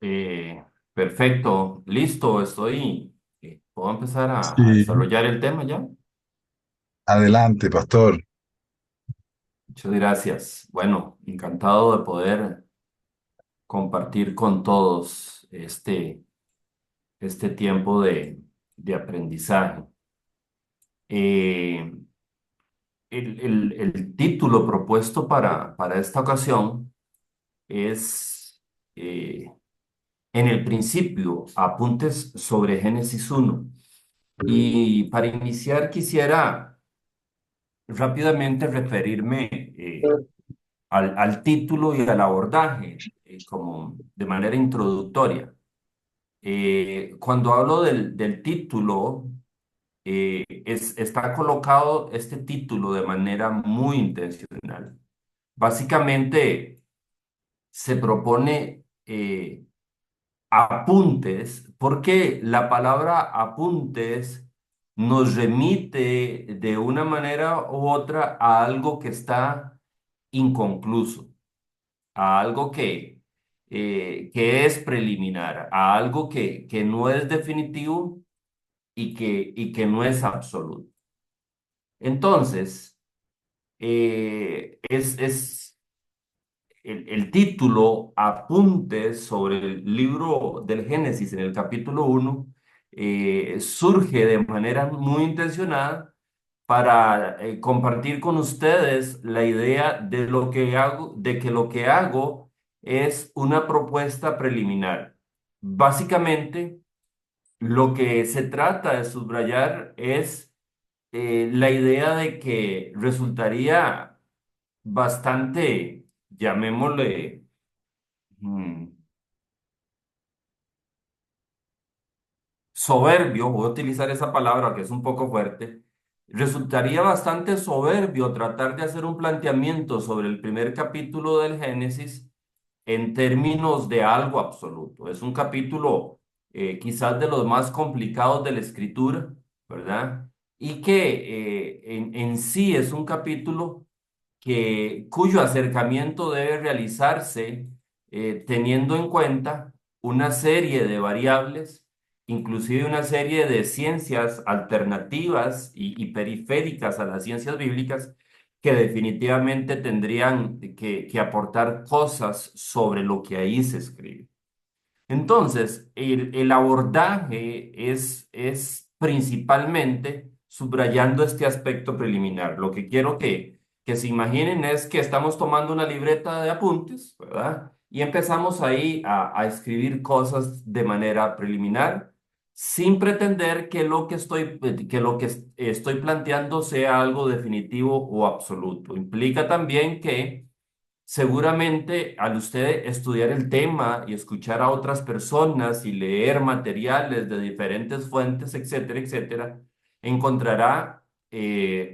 Eh, Perfecto, listo, ¿puedo empezar a Sí, desarrollar el tema ya? adelante, pastor. Muchas gracias. Bueno, encantado de poder compartir con todos este tiempo de aprendizaje. Eh, el título propuesto para esta ocasión es eh, En el principio, apuntes sobre Génesis 1. Y para iniciar quisiera rápidamente referirme al título y al abordaje como de manera introductoria. Cuando hablo del título, está colocado este título de manera muy intencional. Básicamente se propone apuntes, porque la palabra apuntes nos remite de una manera u otra a algo que está inconcluso, a algo que es preliminar, a algo que no es definitivo y que no es absoluto. Entonces, es el título, Apuntes sobre el libro del Génesis en el capítulo 1, surge de manera muy intencionada para compartir con ustedes la idea de lo que hago, de que lo que hago es una propuesta preliminar. Básicamente, lo que se trata de subrayar es la idea de que resultaría bastante, llamémosle, mm, soberbio, voy a utilizar esa palabra que es un poco fuerte, resultaría bastante soberbio tratar de hacer un planteamiento sobre el primer capítulo del Génesis en términos de algo absoluto. Es un capítulo quizás de los más complicados de la escritura, ¿verdad? Y que en sí es un capítulo cuyo acercamiento debe realizarse teniendo en cuenta una serie de variables, inclusive una serie de ciencias alternativas y periféricas a las ciencias bíblicas que definitivamente tendrían que aportar cosas sobre lo que ahí se escribe. Entonces, el abordaje es principalmente subrayando este aspecto preliminar. Lo que quiero que se imaginen es que estamos tomando una libreta de apuntes, ¿verdad? Y empezamos ahí a escribir cosas de manera preliminar, sin pretender que lo que estoy planteando sea algo definitivo o absoluto. Implica también que seguramente al usted estudiar el tema y escuchar a otras personas y leer materiales de diferentes fuentes, etcétera, etcétera, encontrará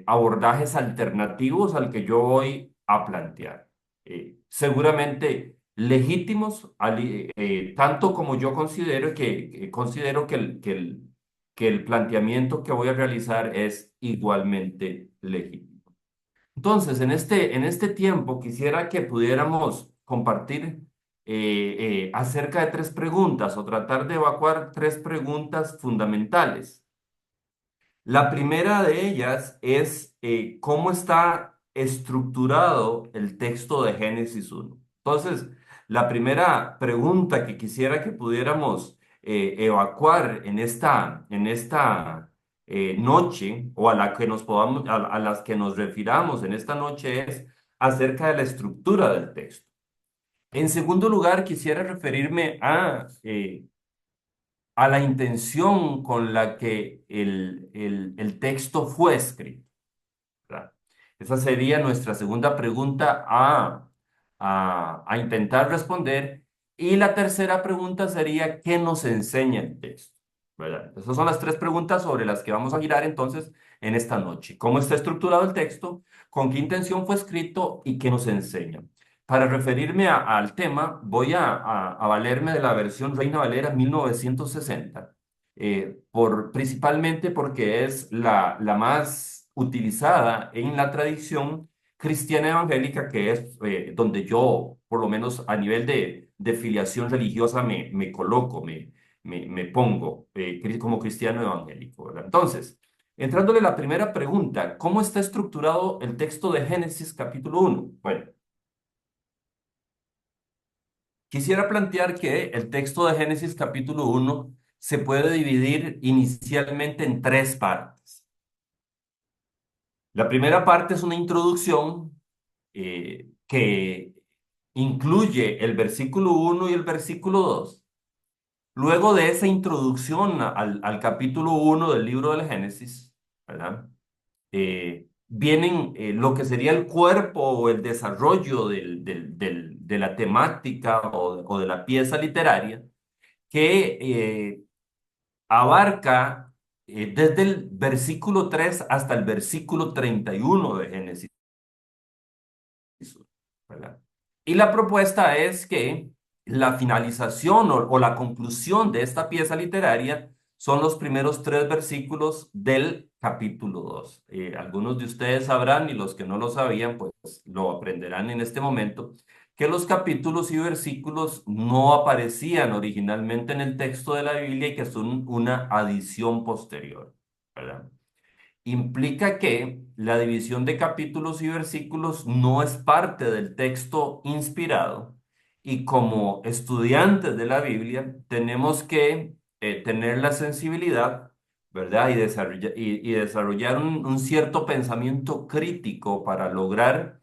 abordajes alternativos al que yo voy a plantear. Seguramente legítimos, tanto como yo considero que el planteamiento que voy a realizar es igualmente legítimo. Entonces, en este tiempo quisiera que pudiéramos compartir acerca de tres preguntas o tratar de evacuar tres preguntas fundamentales. La primera de ellas es cómo está estructurado el texto de Génesis 1. Entonces, la primera pregunta que quisiera que pudiéramos evacuar en esta noche o a la que nos podamos, a las que nos refiramos en esta noche es acerca de la estructura del texto. En segundo lugar, quisiera referirme a la intención con la que el texto fue escrito, ¿verdad? Esa sería nuestra segunda pregunta a intentar responder. Y la tercera pregunta sería, ¿qué nos enseña el texto? ¿Verdad? Esas son las tres preguntas sobre las que vamos a girar entonces en esta noche. ¿Cómo está estructurado el texto? ¿Con qué intención fue escrito? ¿Y qué nos enseña? Para referirme al tema, voy a valerme de la versión Reina Valera 1960, principalmente porque es la más utilizada en la tradición cristiana evangélica, que es donde yo, por lo menos a nivel de filiación religiosa, me coloco, me pongo como cristiano evangélico, ¿verdad? Entonces, entrándole a la primera pregunta, ¿cómo está estructurado el texto de Génesis capítulo uno? Bueno, quisiera plantear que el texto de Génesis capítulo uno se puede dividir inicialmente en tres partes. La primera parte es una introducción que incluye el versículo uno y el versículo 2. Luego de esa introducción al capítulo uno del libro del Génesis, ¿verdad? Vienen lo que sería el cuerpo o el desarrollo de la temática o de la pieza literaria que abarca desde el versículo 3 hasta el versículo 31 de Génesis, ¿verdad? Y la propuesta es que la finalización o la conclusión de esta pieza literaria son los primeros tres versículos del capítulo 2. Algunos de ustedes sabrán y los que no lo sabían, pues lo aprenderán en este momento, que los capítulos y versículos no aparecían originalmente en el texto de la Biblia y que son una adición posterior, ¿verdad? Implica que la división de capítulos y versículos no es parte del texto inspirado y como estudiantes de la Biblia tenemos que tener la sensibilidad, ¿verdad? Y desarrollar un cierto pensamiento crítico para lograr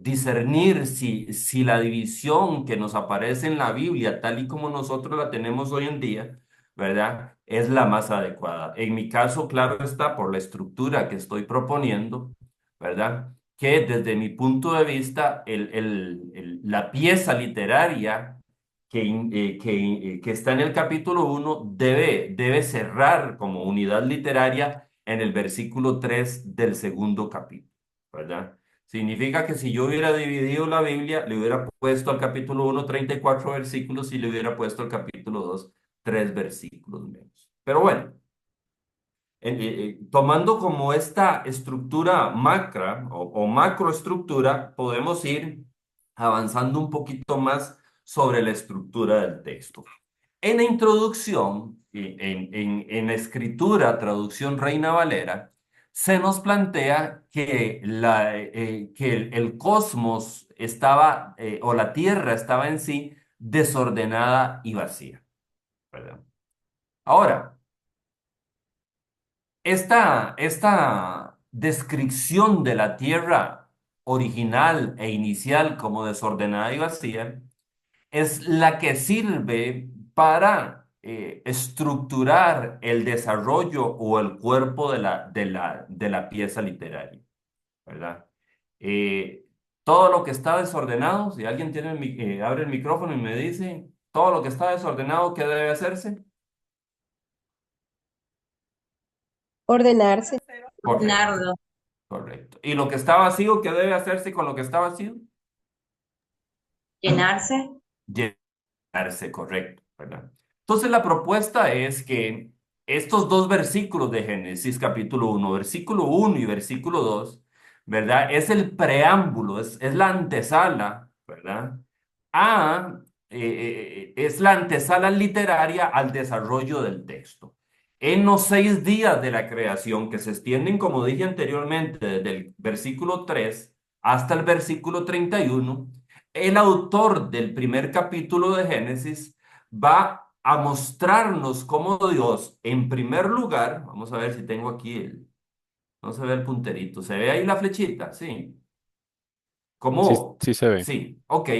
discernir si la división que nos aparece en la Biblia, tal y como nosotros la tenemos hoy en día, ¿verdad? Es la más adecuada. En mi caso, claro está, por la estructura que estoy proponiendo, ¿verdad? Que desde mi punto de vista, la pieza literaria que está en el capítulo uno debe cerrar como unidad literaria en el versículo 3 del segundo capítulo. ¿Verdad? Significa que si yo hubiera dividido la Biblia, le hubiera puesto al capítulo uno 34 versículos y le hubiera puesto al capítulo 2 3 versículos menos. Pero bueno, tomando como esta estructura macra o macroestructura, podemos ir avanzando un poquito más sobre la estructura del texto. En la introducción, en la escritura, traducción Reina Valera, se nos plantea que el cosmos estaba, o la Tierra estaba en sí, desordenada y vacía, ¿verdad? Ahora, esta descripción de la Tierra original e inicial como desordenada y vacía es la que sirve para estructurar el desarrollo o el cuerpo de la pieza literaria, ¿verdad? Eh, todo lo que está desordenado, si alguien abre el micrófono y me dice, todo lo que está desordenado, ¿qué debe hacerse? Ordenarse. Correcto, Leonardo, correcto. ¿Y lo que está vacío, qué debe hacerse con lo que está vacío? llenarse, Llenarse, correcto, ¿verdad? Entonces la propuesta es que estos dos versículos de Génesis capítulo uno, versículo uno y versículo 2, ¿verdad? Es el preámbulo, es la antesala, ¿verdad? A, es la antesala literaria al desarrollo del texto. En los 6 días de la creación, que se extienden, como dije anteriormente, desde el versículo 3 hasta el versículo 31, el autor del primer capítulo de Génesis va a mostrarnos cómo Dios, en primer lugar, vamos a ver si tengo aquí no se ve el punterito, ¿se ve ahí la flechita? Sí. Sí, ¿Cómo? sí se ve. Sí, ok.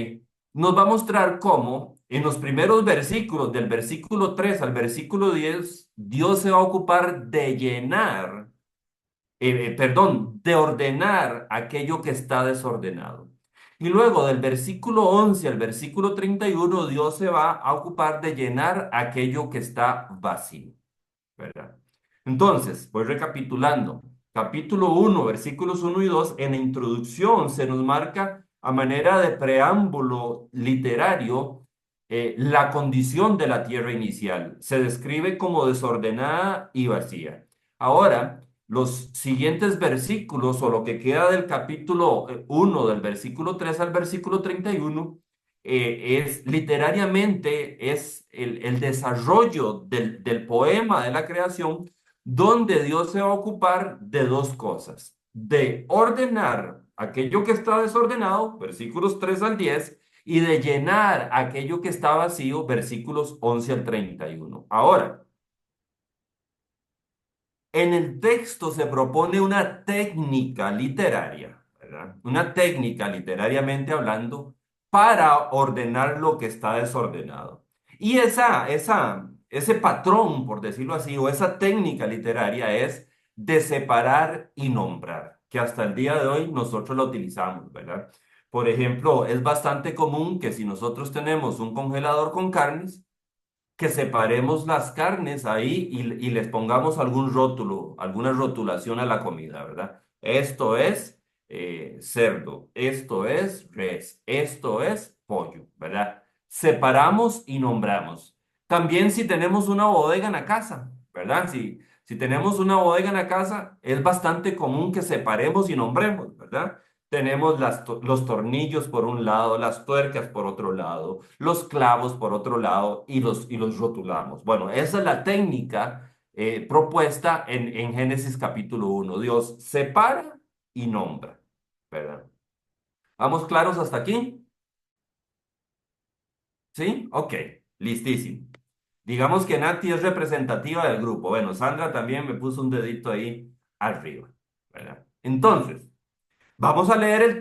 Nos va a mostrar cómo en los primeros versículos, del versículo 3 al versículo 10, Dios se va a ocupar de llenar, perdón, de ordenar aquello que está desordenado. Y luego del versículo 11 al versículo 31, Dios se va a ocupar de llenar aquello que está vacío, ¿verdad? Entonces, voy recapitulando. Capítulo uno, versículos uno y 2, en la introducción se nos marca a manera de preámbulo literario la condición de la tierra inicial. Se describe como desordenada y vacía. Ahora, los siguientes versículos o lo que queda del capítulo 1, del versículo 3 al versículo 31, es literariamente es el desarrollo del poema de la creación, donde Dios se va a ocupar de dos cosas: de ordenar aquello que está desordenado, versículos 3 al 10, y de llenar aquello que está vacío, versículos 11 al 31. Ahora, en el texto se propone una técnica literaria, ¿verdad? Una técnica literariamente hablando para ordenar lo que está desordenado. Y ese patrón, por decirlo así, o esa técnica literaria es de separar y nombrar, que hasta el día de hoy nosotros la utilizamos, ¿verdad? Por ejemplo, es bastante común que si nosotros tenemos un congelador con carnes, que separemos las carnes ahí y les pongamos algún rótulo, alguna rotulación a la comida, ¿verdad? Esto es cerdo, esto es res, esto es pollo, ¿verdad? Separamos y nombramos. También si tenemos una bodega en la casa, ¿verdad? Si tenemos una bodega en la casa, es bastante común que separemos y nombremos, ¿verdad? Tenemos los tornillos por un lado, las tuercas por otro lado, los clavos por otro lado y los rotulamos. Bueno, esa es la técnica propuesta en Génesis capítulo 1. Dios separa y nombra, ¿verdad? ¿Vamos claros hasta aquí? ¿Sí? Ok, listísimo. Digamos que Nati es representativa del grupo. Bueno, Sandra también me puso un dedito ahí arriba, ¿verdad? Entonces, vamos a leer el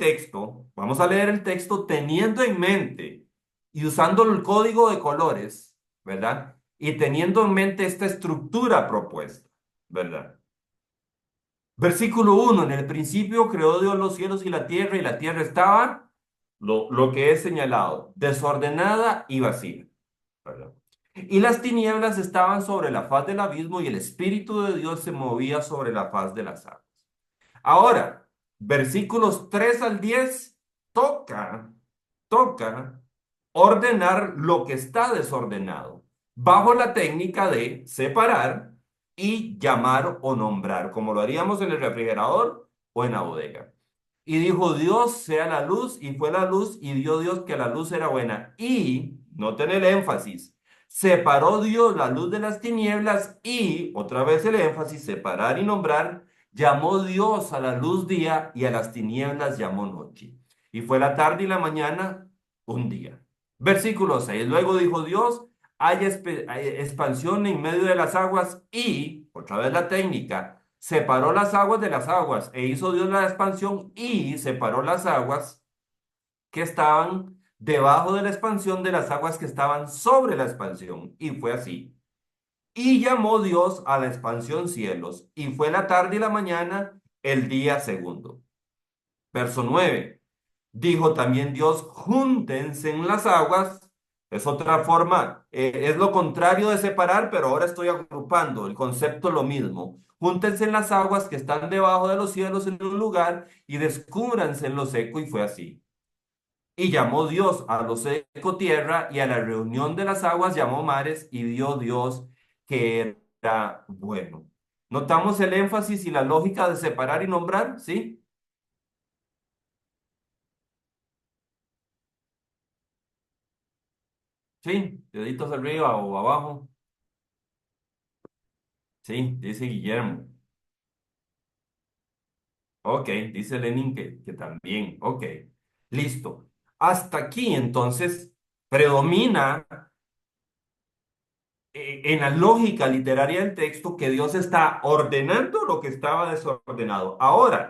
texto teniendo en mente y usando el código de colores, ¿verdad? Y teniendo en mente esta estructura propuesta, ¿verdad? Versículo 1: en el principio creó Dios los cielos y la tierra estaba, lo que es señalado, desordenada y vacía, ¿verdad? Y las tinieblas estaban sobre la faz del abismo y el Espíritu de Dios se movía sobre la faz de las aguas. Ahora, versículos 3 al 10 toca ordenar lo que está desordenado, bajo la técnica de separar y llamar o nombrar, como lo haríamos en el refrigerador o en la bodega. Y dijo Dios, sea la luz, y fue la luz, y dio Dios que la luz era buena. Y, noten el énfasis, separó Dios la luz de las tinieblas y, otra vez el énfasis, separar y nombrar, llamó Dios a la luz día y a las tinieblas llamó noche. Y fue la tarde y la mañana un día. Versículo 6. Luego dijo Dios, hay expansión en medio de las aguas y, otra vez la técnica, separó las aguas de las aguas e hizo Dios la expansión y separó las aguas que estaban debajo de la expansión de las aguas que estaban sobre la expansión. Y fue así. Y llamó Dios a la expansión cielos, y fue la tarde y la mañana el día segundo. Verso 9. Dijo también Dios, júntense en las aguas. Es otra forma, es lo contrario de separar, pero ahora estoy agrupando, el concepto es lo mismo. Júntense en las aguas que están debajo de los cielos en un lugar y descúbranse en lo seco, y fue así. Y llamó Dios a lo seco tierra, y a la reunión de las aguas llamó mares, y vio Dios que era bueno. ¿Notamos el énfasis y la lógica de separar y nombrar? ¿Sí? ¿Sí? Deditos arriba o abajo. Sí, dice Guillermo. Ok, dice Lenin que también. Ok, listo. Hasta aquí entonces predomina en la lógica literaria del texto que Dios está ordenando lo que estaba desordenado. Ahora,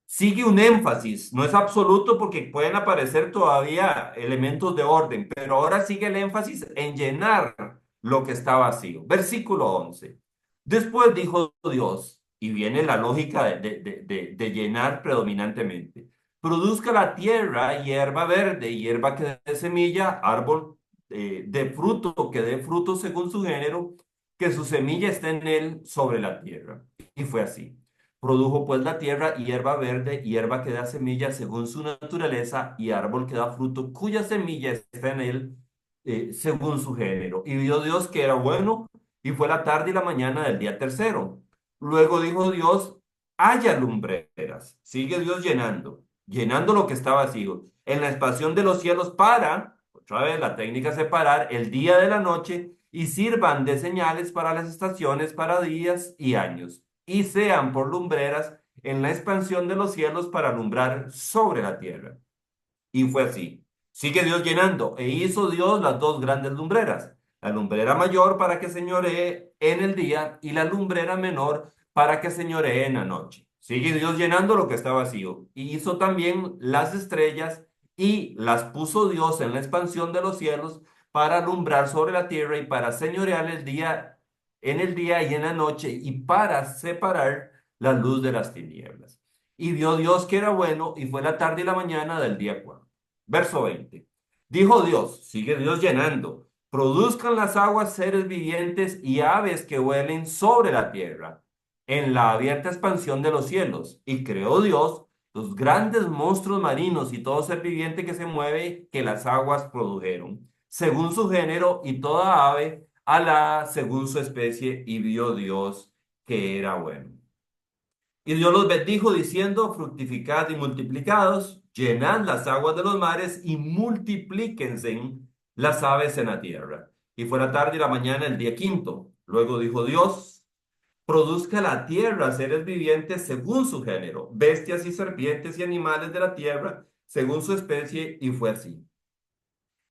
sigue un énfasis, no es absoluto porque pueden aparecer todavía elementos de orden, pero ahora sigue el énfasis en llenar lo que está vacío. Versículo 11. Después dijo Dios, y viene la lógica de llenar predominantemente: produzca la tierra hierba verde, hierba que dé semilla, árbol de fruto que dé fruto según su género, que su semilla esté en él sobre la tierra. Y fue así. Produjo pues la tierra hierba verde, hierba que da semilla según su naturaleza, y árbol que da fruto, cuya semilla está en él según su género. Y vio Dios que era bueno, y fue la tarde y la mañana del día tercero. Luego dijo Dios, haya lumbreras. Sigue Dios llenando lo que está vacío, en la expansión de los cielos para, otra vez la técnica separar, el día de la noche y sirvan de señales para las estaciones, para días y años, y sean por lumbreras en la expansión de los cielos para alumbrar sobre la tierra. Y fue así. Sigue Dios llenando. E hizo Dios las dos grandes lumbreras. La lumbrera mayor para que señoree en el día y la lumbrera menor para que señoree en la noche. Sigue Dios llenando lo que está vacío. Y hizo también las estrellas y las puso Dios en la expansión de los cielos para alumbrar sobre la tierra y para señorear el día en el día y en la noche y para separar la luz de las tinieblas. Y vio Dios que era bueno y fue la tarde y la mañana del día 4. Verso 20. Dijo Dios, sigue Dios llenando, produzcan las aguas seres vivientes y aves que vuelen sobre la tierra, en la abierta expansión de los cielos. Y creó Dios los grandes monstruos marinos y todo ser viviente que se mueve que las aguas produjeron, según su género, y toda ave alada según su especie, y vio Dios que era bueno. Y Dios los bendijo diciendo, fructificad y multiplicados, llenad las aguas de los mares y multiplíquense las aves en la tierra. Y fue la tarde y la mañana el día quinto. Luego dijo Dios, produzca la tierra seres vivientes según su género, bestias y serpientes y animales de la tierra según su especie, y fue así.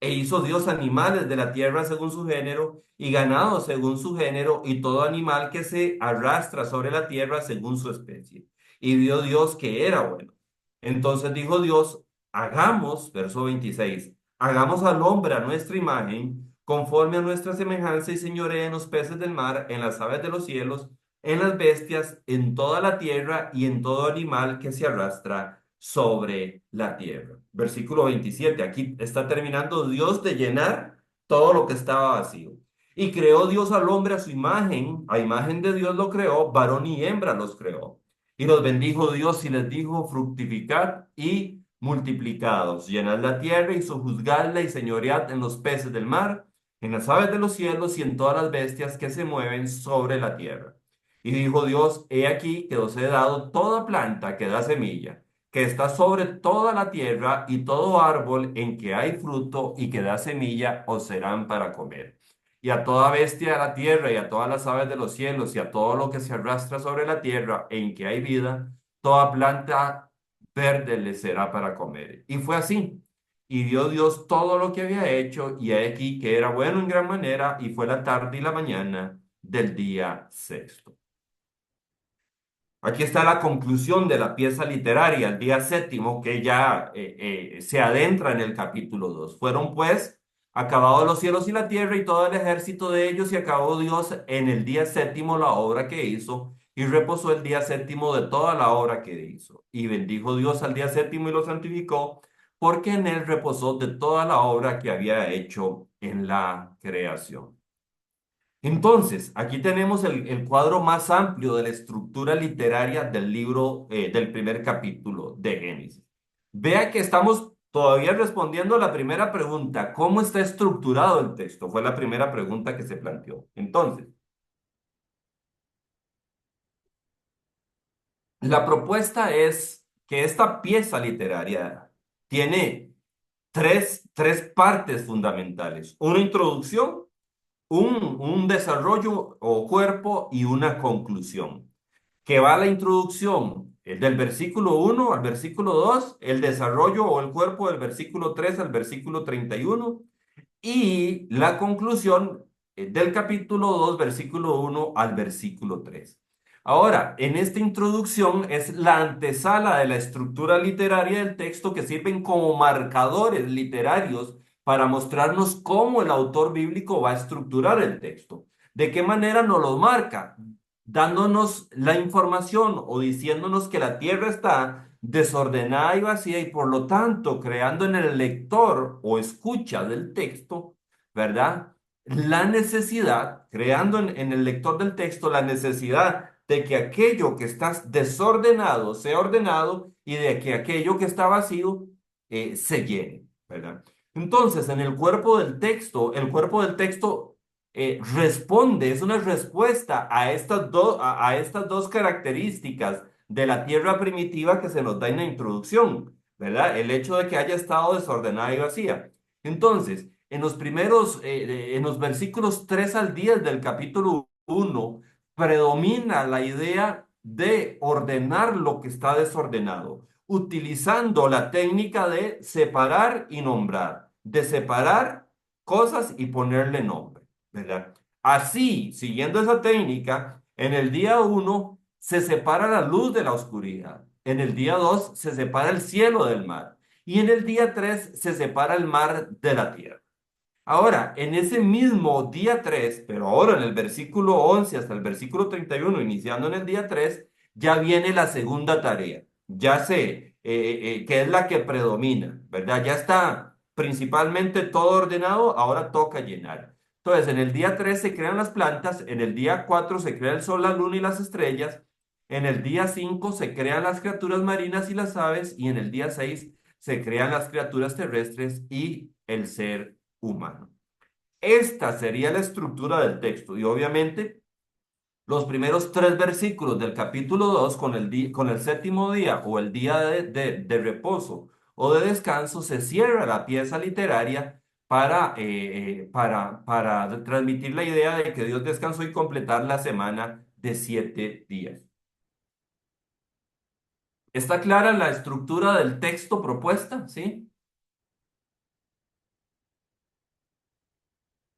E hizo Dios animales de la tierra según su género, y ganado según su género, y todo animal que se arrastra sobre la tierra según su especie. Y vio Dios que era bueno. Entonces dijo Dios, hagamos, verso 26, hagamos al hombre a nuestra imagen, conforme a nuestra semejanza, y señoree en los peces del mar, en las aves de los cielos, en las bestias, en toda la tierra y en todo animal que se arrastra sobre la tierra. Versículo 27. Aquí está terminando Dios de llenar todo lo que estaba vacío. Y creó Dios al hombre a imagen de Dios lo creó, varón y hembra los creó. Y los bendijo Dios y les dijo, fructificad y multiplicados, llenad la tierra y sojuzgadla y señoread en los peces del mar, en las aves de los cielos y en todas las bestias que se mueven sobre la tierra. Y dijo Dios, he aquí que os he dado toda planta que da semilla, que está sobre toda la tierra, y todo árbol en que hay fruto y que da semilla os serán para comer. Y a toda bestia de la tierra y a todas las aves de los cielos y a todo lo que se arrastra sobre la tierra en que hay vida, toda planta verde le será para comer. Y fue así. Y vio Dios todo lo que había hecho, y he aquí que era bueno en gran manera, y fue la tarde y la mañana del día sexto. Aquí está la conclusión de la pieza literaria, el día séptimo, que ya se adentra en el capítulo 2. Fueron pues acabados los cielos y la tierra y todo el ejército de ellos, y acabó Dios en el día séptimo la obra que hizo, y reposó el día séptimo de toda la obra que hizo. Y bendijo Dios al día séptimo y lo santificó, porque en él reposó de toda la obra que había hecho en la creación. Entonces, aquí tenemos el cuadro más amplio de la estructura literaria del libro, del primer capítulo de Génesis. Vea que estamos todavía respondiendo a la primera pregunta. ¿Cómo está estructurado el texto? Fue la primera pregunta que se planteó. Entonces, la propuesta es que esta pieza literaria tiene tres partes fundamentales. Una introducción, un desarrollo o cuerpo y una conclusión. Que va la introducción del versículo 1 al versículo 2, el desarrollo o el cuerpo del versículo 3 al versículo 31 y la conclusión del capítulo 2 versículo 1 al versículo 3. Ahora, en esta introducción es la antesala de la estructura literaria del texto que sirven como marcadores literarios para mostrarnos cómo el autor bíblico va a estructurar el texto. ¿De qué manera nos lo marca? Dándonos la información o diciéndonos que la tierra está desordenada y vacía, y por lo tanto creando en el lector o escucha del texto, ¿verdad? La necesidad, creando en el lector del texto la necesidad de que aquello que está desordenado sea ordenado, y de que aquello que está vacío se llene, ¿verdad? Entonces, en el cuerpo del texto responde, es una respuesta a a estas dos características de la tierra primitiva que se nos da en la introducción, ¿verdad? El hecho de que haya estado desordenada y vacía. Entonces, en los versículos 3 al 10 del capítulo 1 predomina la idea de ordenar lo que está desordenado, utilizando la técnica de separar y nombrar, de separar cosas y ponerle nombre, ¿verdad? Así, siguiendo esa técnica, en el día uno se separa la luz de la oscuridad, en el día 2 se separa el cielo del mar y en el día 3 se separa el mar de la tierra. Ahora, en ese mismo día 3, pero ahora en el versículo 11 hasta el versículo 31, iniciando en el día 3, ya viene la segunda tarea. Ya sé que es la que predomina, ¿verdad? Ya está principalmente todo ordenado, ahora toca llenar. Entonces, en el día 3 se crean las plantas, en el día 4 se crea el sol, la luna y las estrellas, en el día 5 se crean las criaturas marinas y las aves, y en el día 6 se crean las criaturas terrestres y el ser humano. Esta sería la estructura del texto y obviamente los primeros tres versículos del capítulo 2 con el séptimo día o el día de reposo o de descanso se cierra la pieza literaria para transmitir la idea de que Dios descansó y completar la semana de 7 días. ¿Está clara la estructura del texto propuesta? ¿Sí?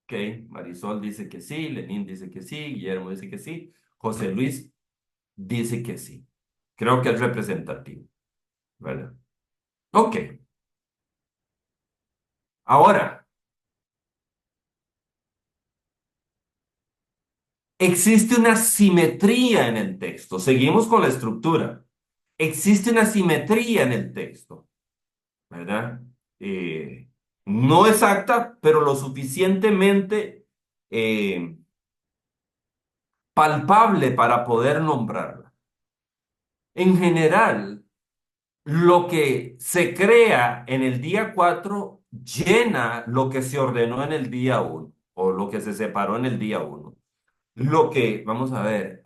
Ok, Marisol dice que sí, Lenín dice que sí, Guillermo dice que sí, José Luis dice que sí. Creo que es representativo, ¿verdad? Ok, ahora, existe una simetría en el texto. Seguimos con la estructura. Existe una simetría en el texto, ¿verdad? Eh, no exacta, pero lo suficientemente eh, palpable para poder nombrarla. En general, lo que se crea en el día 4 llena lo que se ordenó en el día uno o lo que se separó en el día uno. Vamos a ver,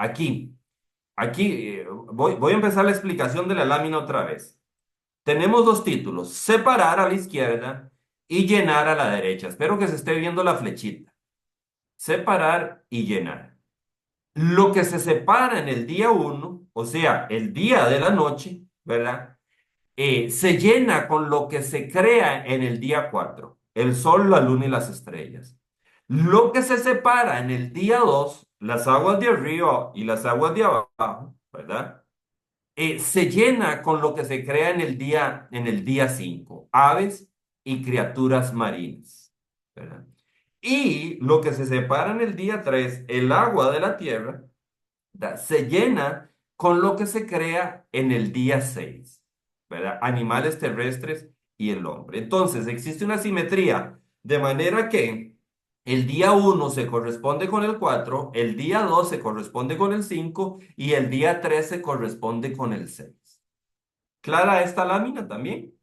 voy a empezar la explicación de la lámina otra vez. Tenemos dos títulos, separar a la izquierda y llenar a la derecha. Espero que se esté viendo la flechita. Separar y llenar. Lo que se separa en el día uno, o sea, el día de la noche, ¿verdad? Se llena con lo que se crea en el día 4, el sol, la luna y las estrellas. Lo que se separa en el día 2, las aguas de arriba y las aguas de abajo, ¿verdad? Se llena con lo que se crea en el día 5, aves y criaturas marinas, ¿verdad? Y lo que se separa en el día 3, el agua de la tierra, se llena con lo que se crea en el día 6, ¿verdad? Animales terrestres y el hombre. Entonces, existe una simetría, de manera que el día uno se corresponde con el 4, el día 2 se corresponde con el 5 y el día 3 se corresponde con el 6. ¿Clara esta lámina también?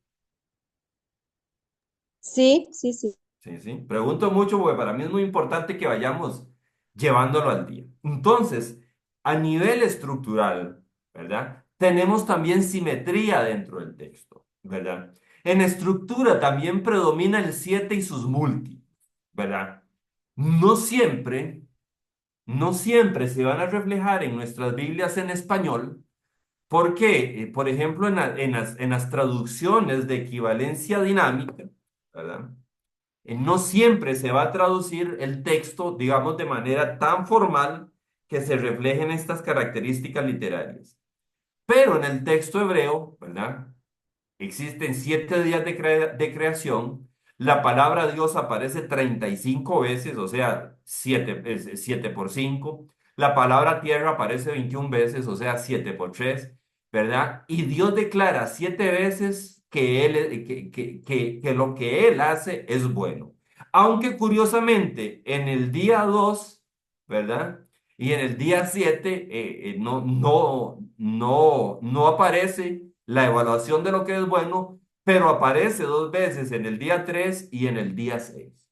Sí, sí, sí. Sí, sí. Pregunto mucho porque para mí es muy importante que vayamos llevándolo al día. Entonces, a nivel estructural, ¿verdad? Tenemos también simetría dentro del texto, ¿verdad? En estructura también predomina el 7 y sus múltiplos, ¿verdad? No siempre, no siempre se van a reflejar en nuestras Biblias en español, porque, por ejemplo, en las traducciones de equivalencia dinámica, ¿verdad? No siempre se va a traducir el texto, digamos, de manera tan formal que se reflejen estas características literarias. Pero en el texto hebreo, ¿verdad? Existen 7 días de creación. La palabra Dios aparece 35 veces, o sea, 7 por 5. La palabra tierra aparece 21 veces, o sea, 7 por 3, ¿verdad? Y Dios declara 7 veces que lo que Él hace es bueno. Aunque curiosamente, en el día 2, ¿verdad? Y en el día 7 no aparece la evaluación de lo que es bueno, pero aparece 2 veces en el día 3 y en el día 6,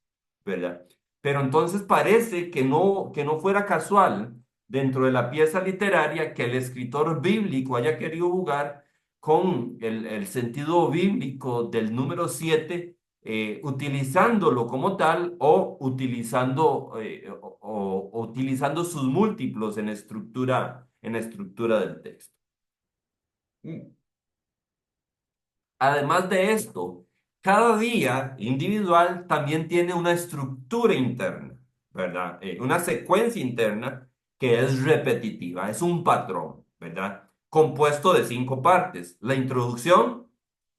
¿verdad? Pero entonces parece que no fuera casual dentro de la pieza literaria que el escritor bíblico haya querido jugar con el sentido bíblico del número 7, utilizándolo como tal o o utilizando sus múltiplos en la estructura del texto. Además de esto, cada día individual también tiene una estructura interna, ¿verdad? Una secuencia interna que es repetitiva, es un patrón, ¿verdad? Compuesto de 5 partes. La introducción,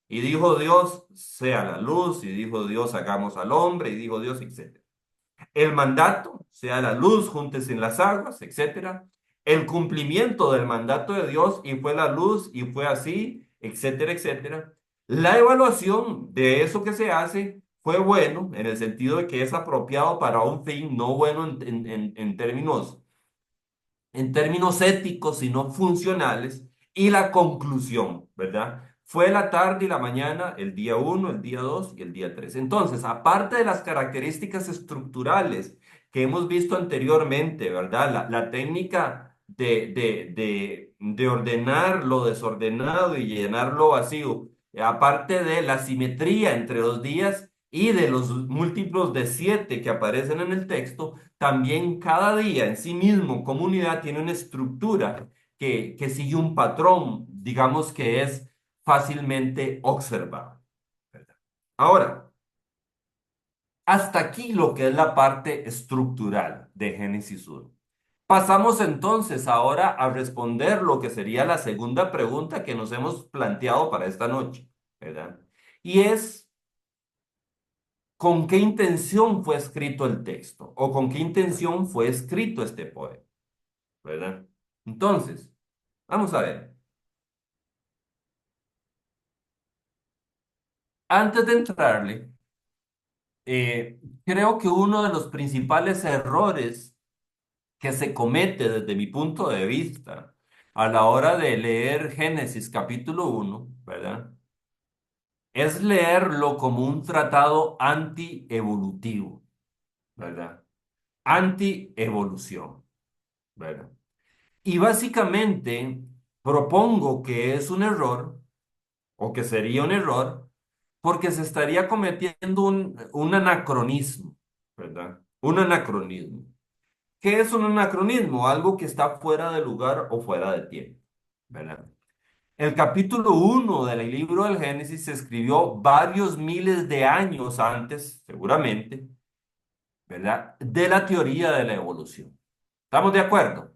y dijo Dios, sea la luz, y dijo Dios, hagamos al hombre, y dijo Dios, etc. El mandato, sea la luz, júntese en las aguas, etcétera. El cumplimiento del mandato de Dios, y fue la luz, y fue así, etcétera, etcétera. La evaluación de eso que se hace fue bueno, en el sentido de que es apropiado para un fin, no bueno en términos éticos, sino funcionales, y la conclusión, ¿verdad? Fue la tarde y la mañana, el día uno, el día 2 y el día 3. Entonces, aparte de las características estructurales que hemos visto anteriormente, ¿verdad? La técnica de ordenar lo desordenado y llenar lo vacío, aparte de la simetría entre los días y de los múltiplos de 7 que aparecen en el texto, también cada día en sí mismo, comunidad, tiene una estructura que sigue un patrón, digamos que es fácilmente observable, ¿verdad? Ahora, hasta aquí lo que es la parte estructural de Génesis 1. Pasamos entonces ahora a responder lo que sería la segunda pregunta que nos hemos planteado para esta noche, ¿verdad? Y es, ¿con qué intención fue escrito el texto? ¿O con qué intención fue escrito este poema? ¿Verdad? Entonces, vamos a ver. Antes de entrarle, creo que uno de los principales errores que se comete desde mi punto de vista a la hora de leer Génesis capítulo 1, ¿verdad? Es leerlo como un tratado anti-evolutivo, ¿verdad? Anti-evolución, ¿verdad? Y básicamente propongo que es un error, o que sería un error, porque se estaría cometiendo un anacronismo, ¿verdad? Un anacronismo. ¿Qué es un anacronismo? Algo que está fuera de lugar o fuera de tiempo, ¿verdad? El capítulo uno del libro del Génesis se escribió varios miles de años antes, seguramente, ¿verdad? De la teoría de la evolución. ¿Estamos de acuerdo?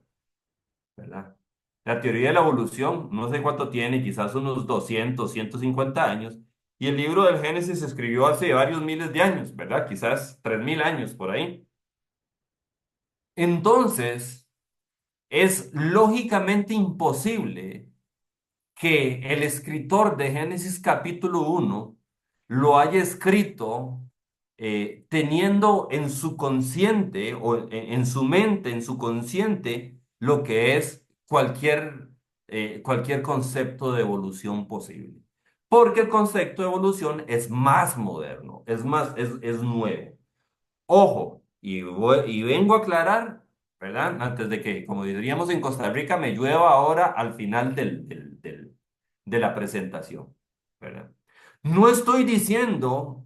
¿Verdad? La teoría de la evolución, no sé cuánto tiene, quizás unos 200, 150 años, y el libro del Génesis se escribió hace varios miles de años, ¿verdad? Quizás 3000 años por ahí. Entonces, es lógicamente imposible que el escritor de Génesis capítulo uno lo haya escrito teniendo en su consciente o en su mente, en su consciente, lo que es cualquier concepto de evolución posible. Porque el concepto de evolución es más moderno, es nuevo. Ojo, y vengo a aclarar, ¿verdad? Antes de que, como diríamos en Costa Rica, me llueva ahora al final de la presentación, ¿verdad? No estoy diciendo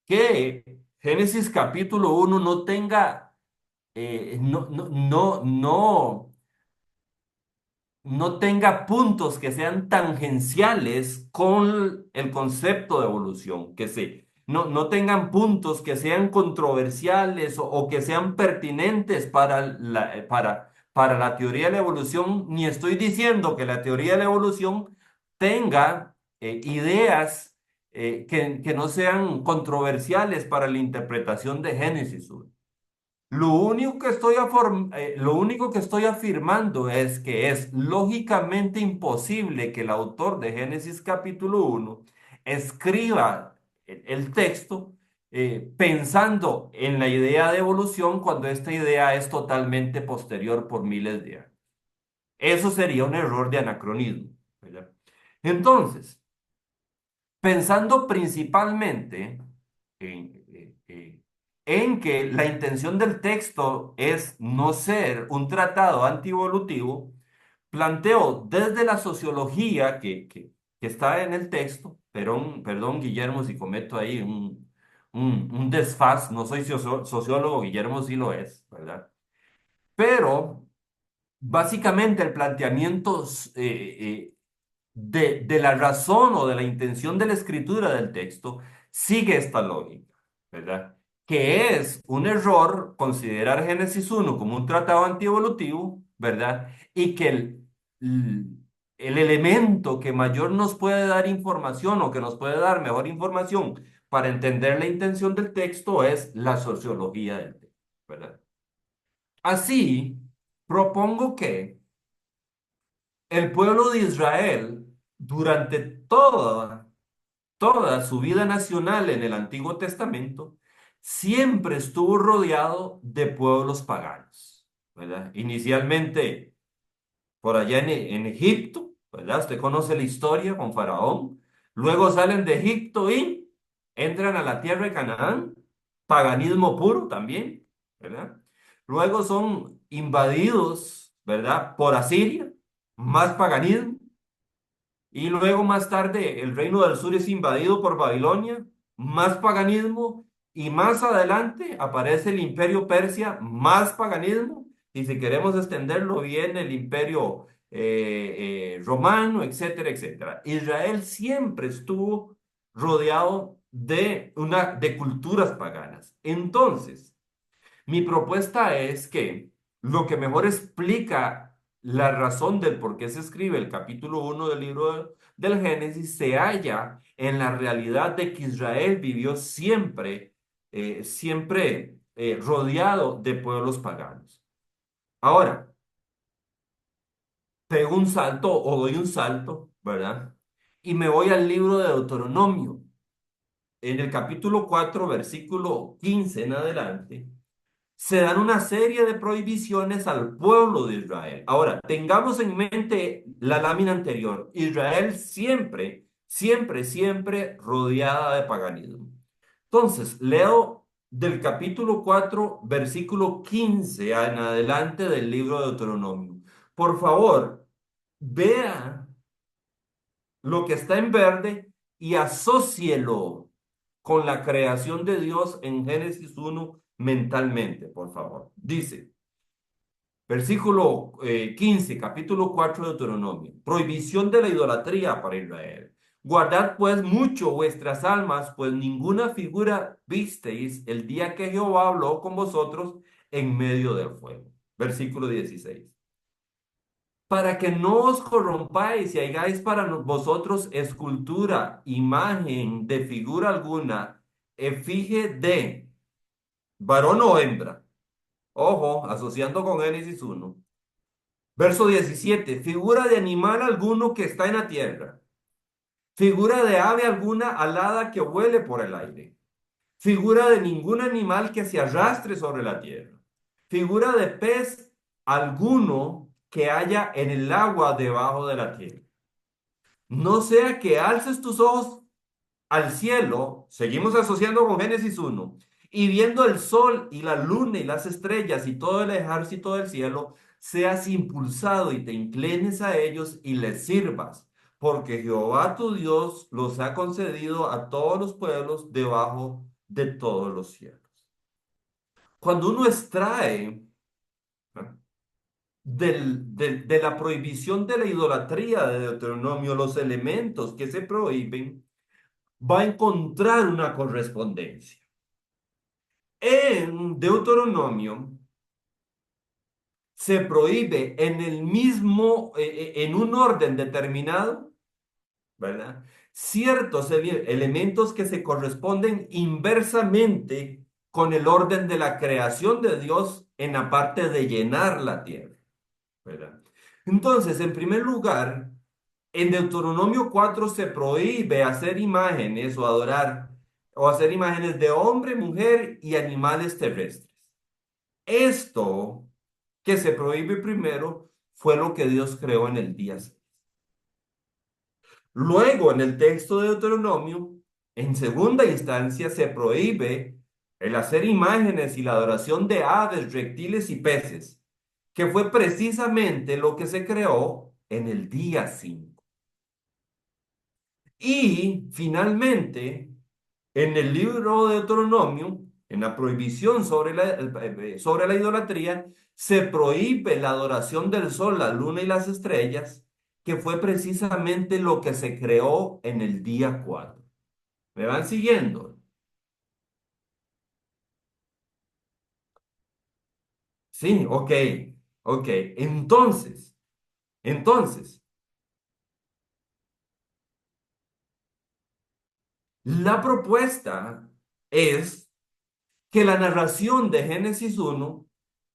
que Génesis capítulo uno no tenga, no tenga puntos que sean tangenciales con el concepto de evolución, no tengan puntos que sean controversiales o que sean pertinentes para la teoría de la evolución, ni estoy diciendo que la teoría de la evolución tenga ideas que no sean controversiales para la interpretación de Génesis 1. Lo único que estoy afirmando es que es lógicamente imposible que el autor de Génesis capítulo uno escriba el texto pensando en la idea de evolución cuando esta idea es totalmente posterior por miles de años. Eso sería un error de anacronismo, ¿verdad? Entonces, pensando principalmente en en que la intención del texto es no ser un tratado antievolutivo, planteo desde la sociología que está en el texto, perdón, Guillermo, si cometo ahí un desfaz, no soy sociólogo, Guillermo sí lo es, ¿verdad? Pero básicamente el planteamiento de la razón o de la intención de la escritura del texto sigue esta lógica, ¿verdad? Que es un error considerar Génesis 1 como un tratado antievolutivo, ¿verdad? Y que l- el elemento que mayor nos puede dar información o que nos puede dar mejor información para entender la intención del texto es la sociología del texto, ¿verdad? Así, propongo que el pueblo de Israel, durante toda su vida nacional en el Antiguo Testamento, siempre estuvo rodeado de pueblos paganos, ¿verdad? Inicialmente por allá en Egipto, ¿verdad? Usted conoce la historia con Faraón. Luego salen de Egipto y entran a la tierra de Canaán, paganismo puro también, ¿verdad? Luego son invadidos, ¿verdad? Por Asiria, más paganismo. Y luego más tarde el reino del sur es invadido por Babilonia, más paganismo, y más adelante aparece el imperio Persia, más paganismo, y si queremos extenderlo viene el imperio romano, etcétera, etcétera. Israel siempre estuvo rodeado de culturas paganas. Entonces, mi propuesta es que lo que mejor explica la razón del por qué se escribe el capítulo 1 del del Génesis se halla en la realidad de que Israel vivió siempre rodeado de pueblos paganos. Ahora, pego un salto o doy un salto, ¿verdad? Y me voy al libro de Deuteronomio. En el capítulo 4 versículo 15 en adelante se dan una serie de prohibiciones al pueblo de Israel. Ahora, tengamos en mente la lámina anterior. Israel siempre rodeada de paganismo. Entonces, leo del capítulo 4 versículo 15 en adelante del libro de Deuteronomio. Por favor, vea lo que está en verde y asócielo con la creación de Dios en Génesis 1 mentalmente, por favor. Dice, versículo 15, capítulo 4 de Deuteronomio, prohibición de la idolatría para Israel. Guardad pues mucho vuestras almas, pues ninguna figura visteis el día que Jehová habló con vosotros en medio del fuego. Versículo 16 para que no os corrompáis y hagáis para vosotros escultura, imagen de figura alguna, efigie de varón o hembra. Ojo, asociando con Génesis 1. Verso 17, figura de animal alguno que está en la tierra, figura de ave alguna alada que vuele por el aire, figura de ningún animal que se arrastre sobre la tierra, figura de pez alguno que haya en el agua debajo de la tierra. No sea que alces tus ojos al cielo, seguimos asociando con Génesis 1, y viendo el sol y la luna y las estrellas y todo el ejército del cielo, seas impulsado y te inclines a ellos y les sirvas, porque Jehová tu Dios los ha concedido a todos los pueblos debajo de todos los cielos. Cuando uno extrae de la prohibición de la idolatría de Deuteronomio los elementos que se prohíben, va a encontrar una correspondencia. En Deuteronomio se prohíbe en el mismo, en un orden determinado, ¿verdad? Ciertos elementos que se corresponden inversamente con el orden de la creación de Dios en la parte de llenar la tierra, ¿verdad? Entonces, en primer lugar, en Deuteronomio 4 se prohíbe hacer imágenes o adorar o hacer imágenes de hombre, mujer y animales terrestres. Esto que se prohíbe primero fue lo que Dios creó en el día 6. Luego, en el texto de Deuteronomio, en segunda instancia se prohíbe el hacer imágenes y la adoración de aves, reptiles y peces, que fue precisamente lo que se creó en el día 5. Y finalmente, en el libro de Deuteronomio, en la prohibición sobre la idolatría, se prohíbe la adoración del sol, la luna y las estrellas, que fue precisamente lo que se creó en el día 4. ¿Me van siguiendo? Sí, ok, ok. Entonces, la propuesta es que la narración de Génesis 1,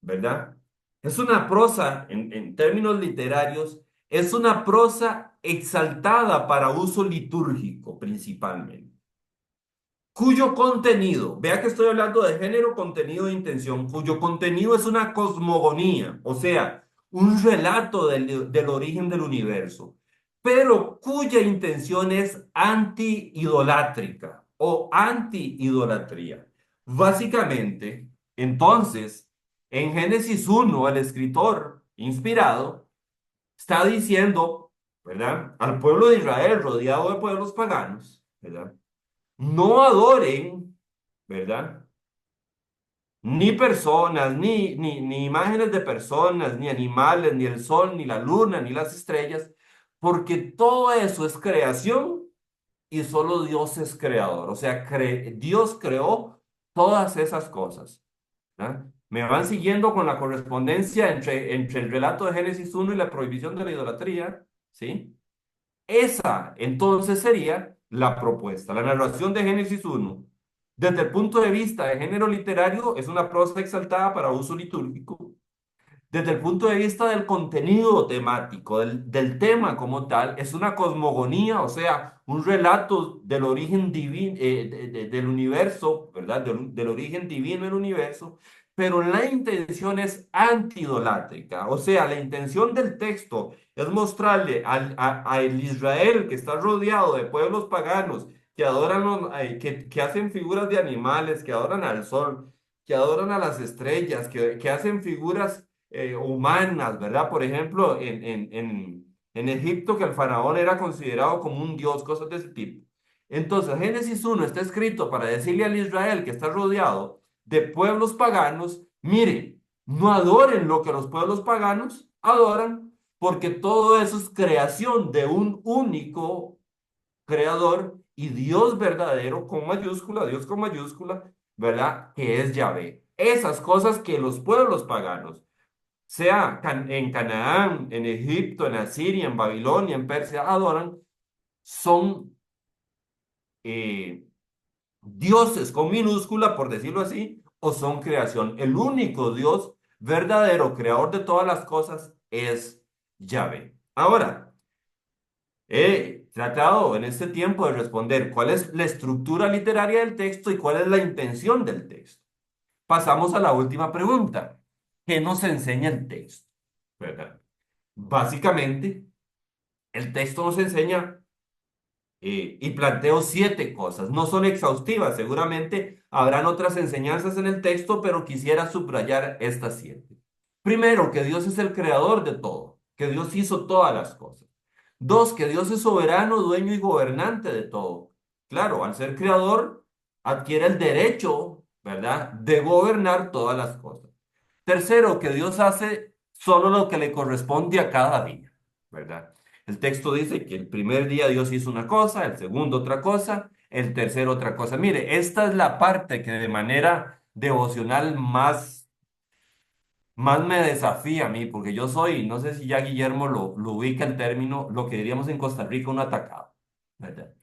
¿verdad? Es una prosa, en términos literarios, es una prosa exaltada para uso litúrgico principalmente, cuyo contenido, vea que estoy hablando de género, contenido e intención, cuyo contenido es una cosmogonía, o sea, un relato del origen del universo, pero cuya intención es anti-idolátrica o anti-idolatría. Básicamente, entonces, en Génesis 1, el escritor inspirado está diciendo, ¿verdad? Al pueblo de Israel rodeado de pueblos paganos, ¿verdad? No adoren, ¿verdad? Ni personas, ni imágenes de personas, ni animales, ni el sol, ni la luna, ni las estrellas, porque todo eso es creación y solo Dios es creador. O sea, Dios creó todas esas cosas. ¿Ah? Me van siguiendo con la correspondencia entre el relato de Génesis 1 y la prohibición de la idolatría, ¿sí? Esa entonces sería la propuesta. La narración de Génesis 1, desde el punto de vista de género literario, es una prosa exaltada para uso litúrgico. Desde el punto de vista del contenido temático, del tema como tal, es una cosmogonía, o sea, un relato del origen divino, del universo, ¿verdad? Del origen divino del universo, pero la intención es antiidolátrica, o sea, la intención del texto es mostrarle a el Israel que está rodeado de pueblos paganos que adoran, que hacen figuras de animales, que adoran al sol, que adoran a las estrellas, que hacen figuras humanas, ¿verdad? Por ejemplo, en Egipto, que el faraón era considerado como un dios, cosas de ese tipo. Entonces, Génesis 1 está escrito para decirle al Israel que está rodeado de pueblos paganos, mire, no adoren lo que los pueblos paganos adoran, porque todo eso es creación de un único creador y Dios verdadero con mayúscula, Dios con mayúscula, ¿verdad? Que es Yahvé. Esas cosas que los pueblos paganos, sea en Canaán, en Egipto, en Asiria, en Babilonia, en Persia, adoran, son eh, dioses con minúscula, por decirlo así, o son creación. El único Dios verdadero, creador de todas las cosas, es Yahvé. Ahora, he tratado en este tiempo de responder cuál es la estructura literaria del texto y cuál es la intención del texto. Pasamos a la última pregunta. ¿Qué nos enseña el texto? ¿Verdad? Básicamente, el texto nos enseña y planteo 7 cosas. No son exhaustivas, seguramente habrán otras enseñanzas en el texto, pero quisiera subrayar estas 7. Primero, que Dios es el creador de todo, que Dios hizo todas las cosas. Dos, que Dios es soberano, dueño y gobernante de todo. Claro, al ser creador, adquiere el derecho, ¿verdad?, de gobernar todas las cosas. Tercero, que Dios hace solo lo que le corresponde a cada día, ¿verdad? El texto dice que el primer día Dios hizo una cosa, el segundo otra cosa, el tercero otra cosa. Mire, esta es la parte que de manera devocional más me desafía a mí, porque yo soy, no sé si ya Guillermo lo ubica el término, lo que diríamos en Costa Rica, un atacado, ¿verdad?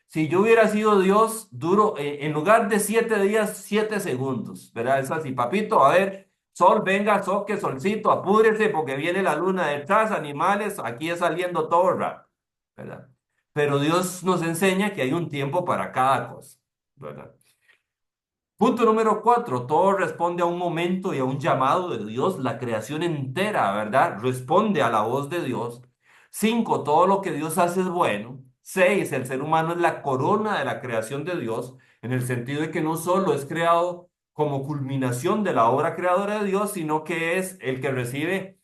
Si yo hubiera sido Dios, duro, en lugar de 7 días, 7 segundos, ¿verdad? Es así, papito, a ver, sol, venga, soque, solcito, apúrese, porque viene la luna detrás, animales, aquí es saliendo todo rápido, ¿verdad? Pero Dios nos enseña que hay un tiempo para cada cosa, ¿verdad? Punto número 4, todo responde a un momento y a un llamado de Dios, la creación entera, ¿verdad? Responde a la voz de Dios. 5, todo lo que Dios hace es bueno. 6, el ser humano es la corona de la creación de Dios, en el sentido de que no solo es creado como culminación de la obra creadora de Dios, sino que es el que recibe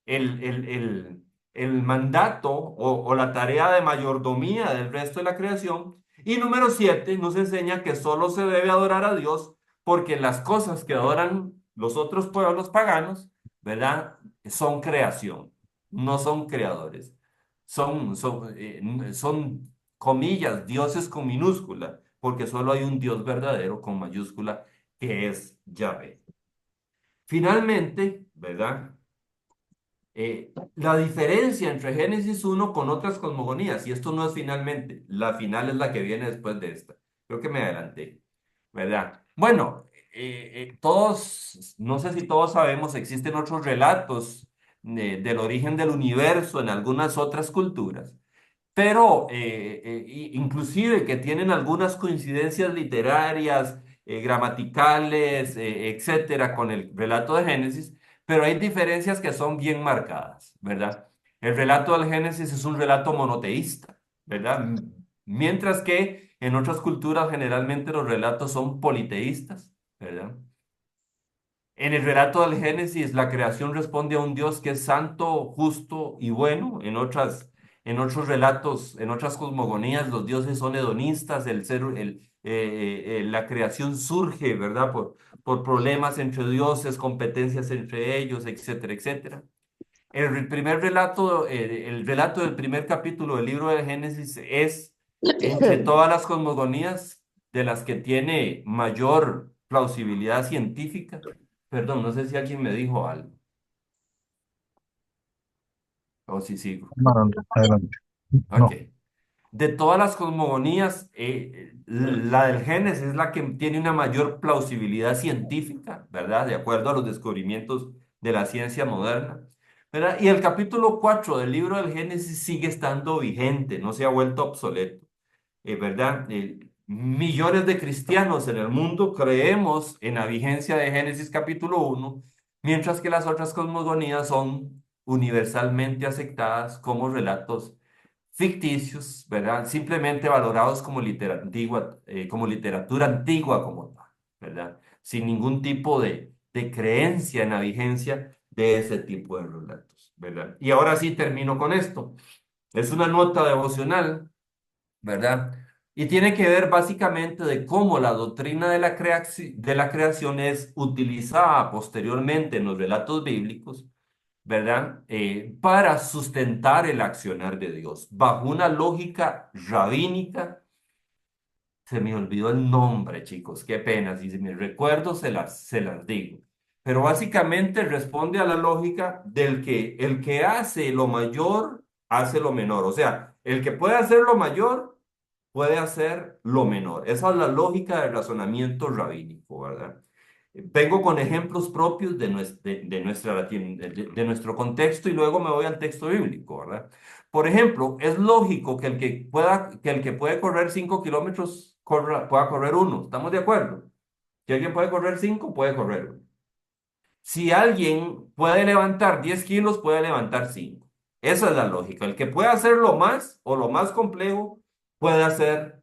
el, el, el, el mandato o la tarea de mayordomía del resto de la creación. Y número 7 nos enseña que solo se debe adorar a Dios porque las cosas que adoran los otros pueblos paganos, ¿verdad? Son creación, no son creadores. Son comillas, dioses con minúscula, porque solo hay un Dios verdadero con mayúscula, que es Yahvé. Finalmente, ¿verdad? La diferencia entre Génesis uno con otras cosmogonías, y esto no es finalmente, la final es la que viene después de esta. Creo que me adelanté, ¿verdad? Bueno, todos, no sé si todos sabemos, existen otros relatos del origen del universo en algunas otras culturas, pero inclusive que tienen algunas coincidencias literarias, gramaticales, etcétera, con el relato de Génesis, pero hay diferencias que son bien marcadas, ¿verdad? El relato del Génesis es un relato monoteísta, ¿verdad? Mientras que en otras culturas generalmente los relatos son politeístas, ¿verdad? En el relato del Génesis, la creación responde a un Dios que es santo, justo y bueno. En otros relatos, en otras cosmogonías, los dioses son hedonistas. La creación surge, ¿verdad? Por problemas entre dioses, competencias entre ellos, etcétera, etcétera. Primer relato, el relato del primer capítulo del libro del Génesis es, entre todas las cosmogonías, de las que tiene mayor plausibilidad científica. Perdón, no sé si alguien me dijo algo, o si sigo. Hermano, adelante. Ok. No, De todas las cosmogonías, la del Génesis es la que tiene una mayor plausibilidad científica, ¿verdad? De acuerdo a los descubrimientos de la ciencia moderna, ¿verdad? Y el capítulo 4 del libro del Génesis sigue estando vigente, no se ha vuelto obsoleto, ¿verdad? Millones de cristianos en el mundo creemos en la vigencia de Génesis capítulo 1, mientras que las otras cosmogonías son universalmente aceptadas como relatos ficticios, ¿verdad? Simplemente valorados como como literatura antigua como tal, ¿verdad? Sin ningún tipo de creencia en la vigencia de ese tipo de relatos, ¿verdad? Y ahora sí termino con esto. Es una nota devocional, ¿verdad? Y tiene que ver básicamente de cómo la doctrina de de la creación es utilizada posteriormente en los relatos bíblicos, ¿verdad? Para sustentar el accionar de Dios, bajo una lógica rabínica. Se me olvidó el nombre, chicos, qué pena, si se me recuerdo se las digo. Pero básicamente responde a la lógica del que el que hace lo mayor hace lo menor. O sea, el que puede hacer lo mayor puede hacer lo menor. Esa es la lógica del razonamiento rabínico, ¿verdad? Vengo con ejemplos propios de nuestro contexto y luego me voy al texto bíblico, ¿verdad? Por ejemplo, es lógico que que el que puede correr 5 kilómetros pueda correr uno. ¿Estamos de acuerdo? Si alguien puede correr 5, puede correr uno. Si alguien puede levantar 10 kilos, puede levantar 5. Esa es la lógica. El que puede hacer lo más o lo más complejo, puede hacer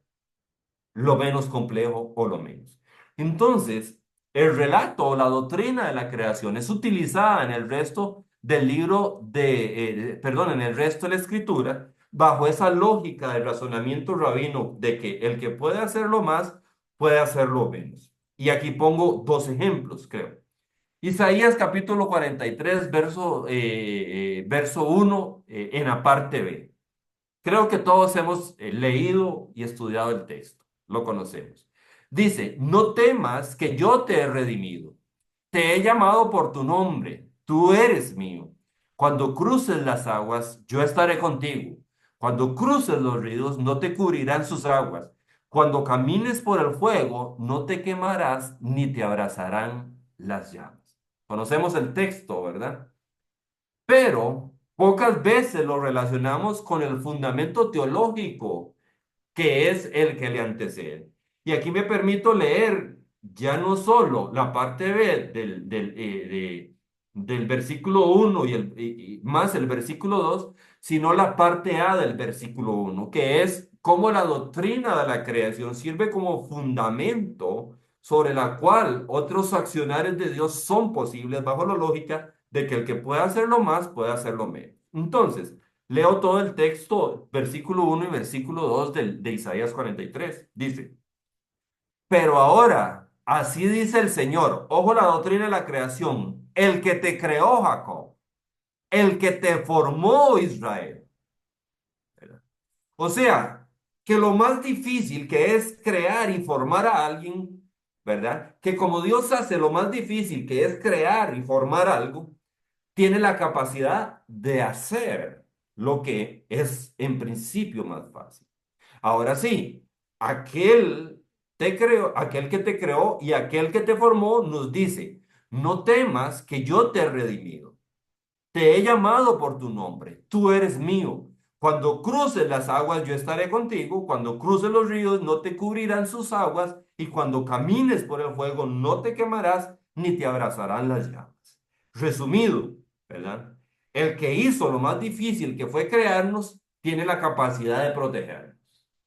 lo menos complejo o lo menos. Entonces, el relato o la doctrina de la creación es utilizada en el resto del libro perdón, en el resto de la escritura, bajo esa lógica del razonamiento rabino de que el que puede hacerlo más, puede hacerlo menos. Y aquí pongo dos ejemplos, creo. Isaías capítulo 43, verso 1, en la parte B. Creo que todos hemos leído y estudiado el texto, lo conocemos. Dice, no temas que yo te he redimido, te he llamado por tu nombre, tú eres mío. Cuando cruces las aguas, yo estaré contigo. Cuando cruces los ríos, no te cubrirán sus aguas. Cuando camines por el fuego, no te quemarás ni te abrazarán las llamas. Conocemos el texto, ¿verdad? Pero pocas veces lo relacionamos con el fundamento teológico, que es el que le antecede. Y aquí me permito leer ya no solo la parte B del versículo 1 y más el versículo 2, sino la parte A del versículo 1, que es cómo la doctrina de la creación sirve como fundamento sobre la cual otros accionarios de Dios son posibles bajo la lógica de que el que puede hacerlo más puede hacerlo menos. Entonces, leo todo el texto, versículo 1 y versículo 2 de Isaías 43. Dice, pero ahora, así dice el Señor, ojo la doctrina de la creación, el que te creó, Jacob, el que te formó, Israel. O sea, que lo más difícil que es crear y formar a alguien, ¿verdad? Que como Dios hace lo más difícil que es crear y formar algo, tiene la capacidad de hacer lo que es en principio más fácil. Ahora sí, aquel que te creó y aquel que te formó nos dice, no temas que yo te he redimido. Te he llamado por tu nombre, tú eres mío. Cuando cruces las aguas, yo estaré contigo. Cuando cruces los ríos, no te cubrirán sus aguas. Y cuando camines por el fuego, no te quemarás, ni te abrazarán las llamas. Resumido, ¿verdad? El que hizo lo más difícil, que fue crearnos, tiene la capacidad de protegernos.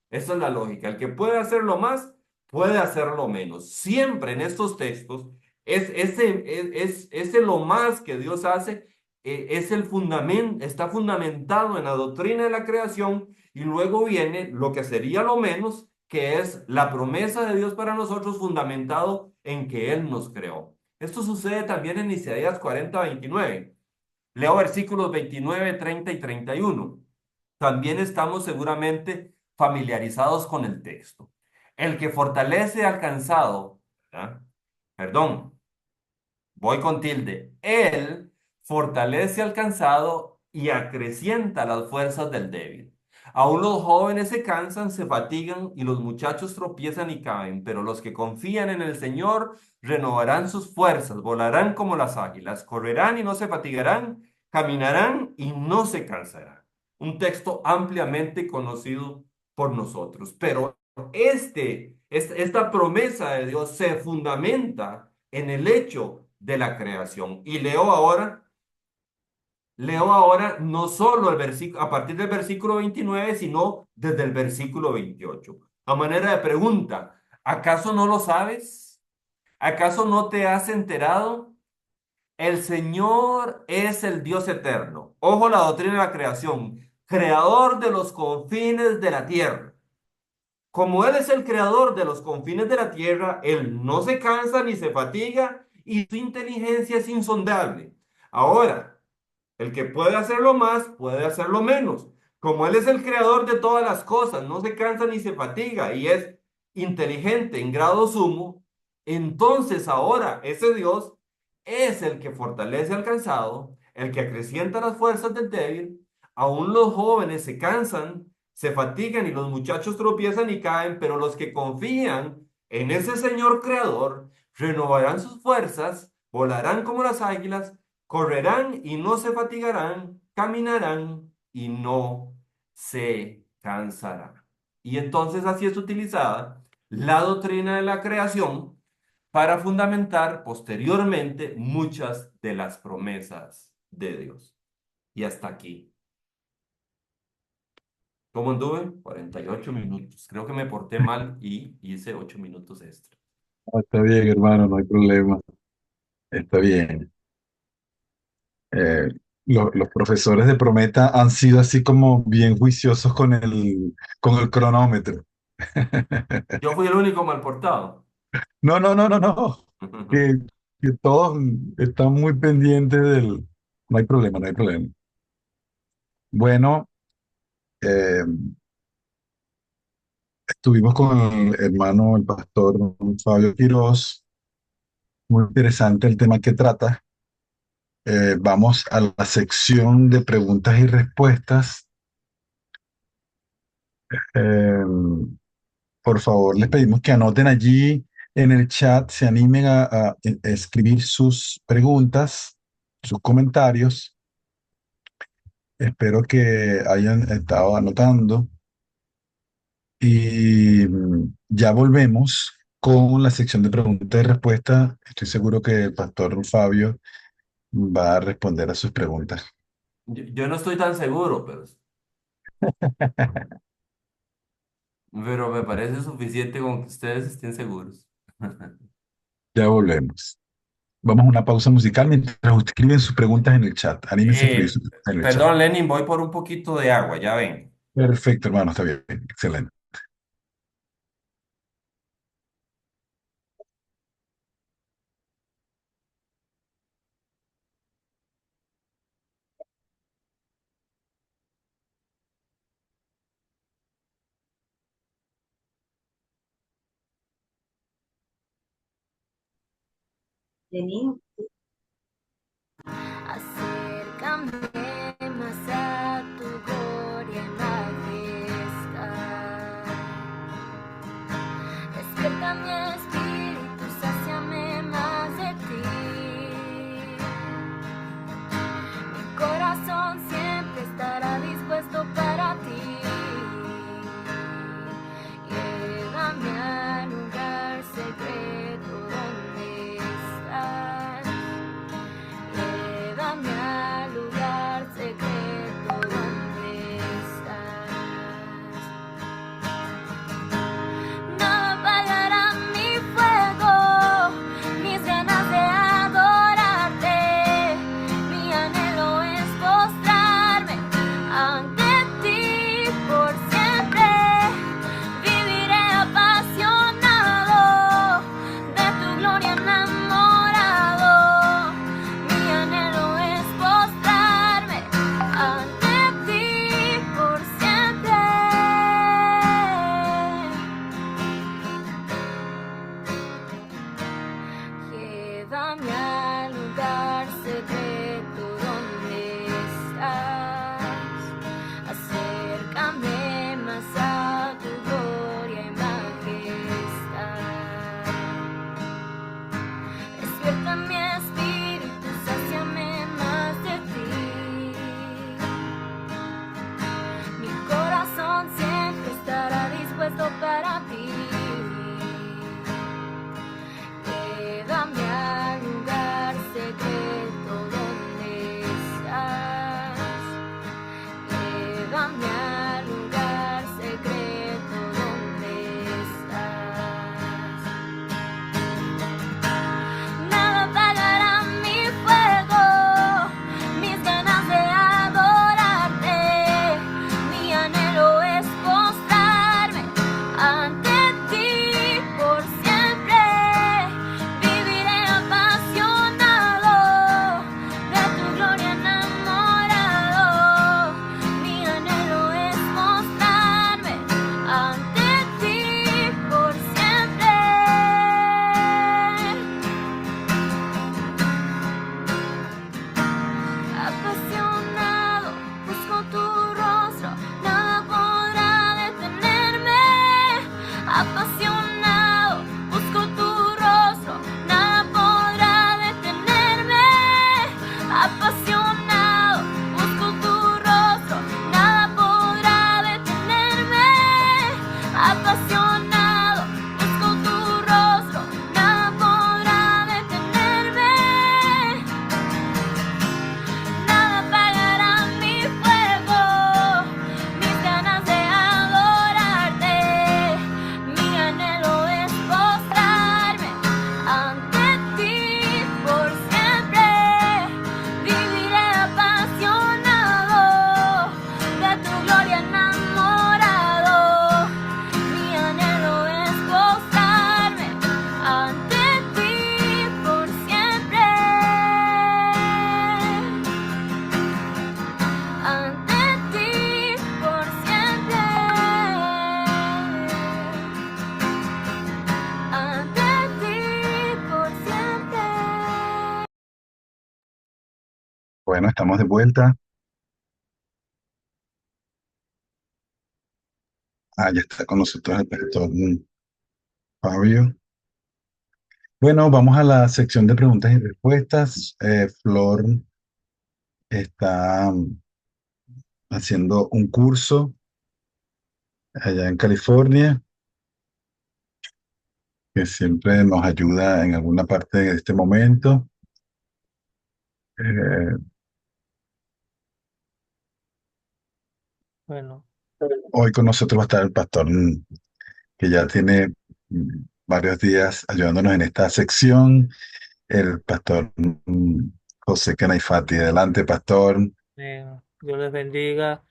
Esa es la lógica. El que puede hacerlo más, puede hacerlo menos. Siempre en estos textos, ese lo más que Dios hace es el fundamento, está fundamentado en la doctrina de la creación y luego viene lo que sería lo menos, que es la promesa de Dios para nosotros fundamentado en que Él nos creó. Esto sucede también en Isaías 40:29. Leo versículos 29, 30 y 31. También estamos seguramente familiarizados con el texto. El que fortalece al cansado, ¿verdad? Perdón, voy con tilde. Él fortalece al cansado y acrecienta las fuerzas del débil. Aún los jóvenes se cansan, se fatigan y los muchachos tropiezan y caen, pero los que confían en el Señor renovarán sus fuerzas, volarán como las águilas, correrán y no se fatigarán, caminarán y no se cansarán. Un texto ampliamente conocido por nosotros, pero esta promesa de Dios se fundamenta en el hecho de la creación. Y leo ahora no solo el versículo, a partir del versículo 29 sino desde el versículo 28. A manera de pregunta, ¿acaso no lo sabes? ¿Acaso no te has enterado? El Señor es el Dios eterno. Ojo la doctrina de la creación, creador de los confines de la tierra. Como Él es el creador de los confines de la tierra, Él no se cansa ni se fatiga y su inteligencia es insondable. Ahora, el que puede hacerlo más, puede hacerlo menos. Como Él es el creador de todas las cosas, no se cansa ni se fatiga y es inteligente en grado sumo, entonces ahora ese Dios es el que fortalece al cansado, el que acrecienta las fuerzas del débil. Aún los jóvenes se cansan, se fatigan y los muchachos tropiezan y caen, pero los que confían en ese Señor creador renovarán sus fuerzas, volarán como las águilas, correrán y no se fatigarán, caminarán y no se cansarán. Y entonces así es utilizada la doctrina de la creación para fundamentar posteriormente muchas de las promesas de Dios. Y hasta aquí. ¿Cómo anduve? 48 minutos. Creo que me porté mal y hice 8 minutos extra. Está bien, hermano, no hay problema. Está bien. Eh, los profesores de Prometa han sido así como bien juiciosos con el cronómetro. Yo fui el único mal portado. No, no, no, no, no. Que, que todos están muy pendientes del... No hay problema, no hay problema. Bueno, eh, estuvimos con el hermano, el pastor Fabio Quiroz. Muy interesante el tema que trata. Vamos a la sección de preguntas y respuestas. Eh, por favor, les pedimos que anoten allí en el chat, se animen a escribir sus preguntas, sus comentarios. Espero que hayan estado anotando y ya volvemos con la sección de preguntas y respuestas. Estoy seguro que el pastor Fabio va a responder a sus preguntas. Yo no estoy tan seguro, pero me parece suficiente con que ustedes estén seguros. Ya volvemos. Vamos a una pausa musical mientras escriben sus preguntas en el chat. Anímense a escribir sus preguntas en el chat. Perdón, Lenin, voy por un poquito de agua, ya ven. Perfecto, hermano, está bien. Excelente. Lenín. Acércame más a tu gloria y majestad. Despierta mi espíritu, sáciame más de ti. Mi corazón siempre estará dispuesto para ti. Llévame al lugar secreto donde estás. Llévame al lugar secreto donde estás. Nada apagará mi fuego, mis ganas de adorarte. Mi anhelo es postrarme ante ti por siempre. Viviré apasionado de tu gloria enamorado. Mi anhelo es postrarme ante ti por siempre. Llévame al lugar secreto donde estás. Acércame más a tu gloria y majestad. Despierta mi espíritu, sáciame más de ti. Mi corazón siempre estará dispuesto para ti. Llévame al lugar secreto donde estás. Llévame al lugar secreto donde estás. Nada apagará mi fuego, mis ganas de adorarte. Mi anhelo es postrarme ante ti por siempre. Viviré apasionado de tu gloria enamorado. Mi anhelo es mostrarme ante ti por siempre. Apasionado, busco tu rostro, nada podrá detenerme. Apasionado, busco tu rostro, nada podrá detenerme. Apasionado, busco tu rostro, nada podrá detenerme. Apasionado, busco tu rostro, nada podrá detenerme. Nada apagará mi fuego, mis ganas de adorarte. Mi anhelo es postrarme ante ti por siempre. Viviré apasionado de tu gloria enamorado. Mi anhelo es postrarme ante ti por siempre. Ante ti por siempre. Ante ti por siempre. Bueno, estamos de vuelta. Ya está con nosotros el pastor Fabio. Bueno, vamos a la sección de preguntas y respuestas. Flor está haciendo un curso allá en California que siempre nos ayuda en alguna parte de este momento. Eh, Bueno, Hoy con nosotros va a estar el pastor que ya tiene varios días ayudándonos en esta sección. El pastor José Canaifati. Adelante, pastor. Dios les bendiga.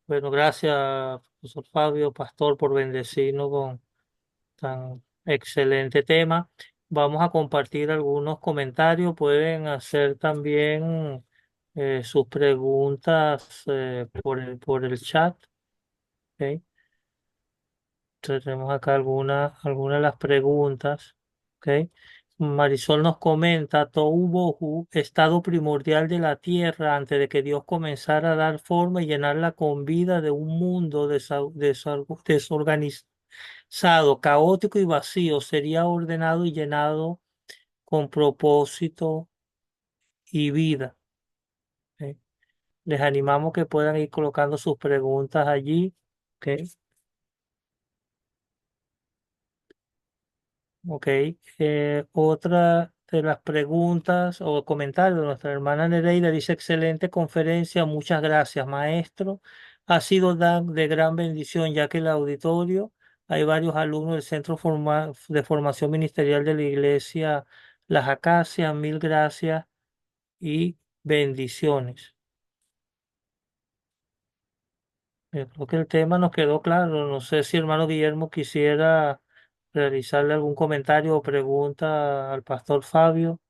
Bueno, gracias, profesor Fabio, pastor, por bendecirnos con tan excelente tema. Vamos a compartir algunos comentarios. Pueden hacer también sus preguntas por el chat. ¿Ok? Entonces, tenemos acá algunas de las preguntas. ¿Ok? Marisol nos comenta, Tohu Bohu, estado primordial de la tierra antes de que Dios comenzara a dar forma y llenarla con vida de un mundo desorganizado, caótico y vacío, sería ordenado y llenado con propósito y vida. ¿Ok? Les animamos que puedan ir colocando sus preguntas allí. ¿Ok? Ok, otra de las preguntas o comentarios de nuestra hermana Nereida dice, excelente conferencia, muchas gracias, maestro. Ha sido de gran bendición ya que el auditorio, hay varios alumnos del Centro de Formación Ministerial de la Iglesia Las Acacias, mil gracias y bendiciones. Creo que el tema nos quedó claro. No sé si hermano Guillermo quisiera realizarle algún comentario o pregunta al pastor Fabio.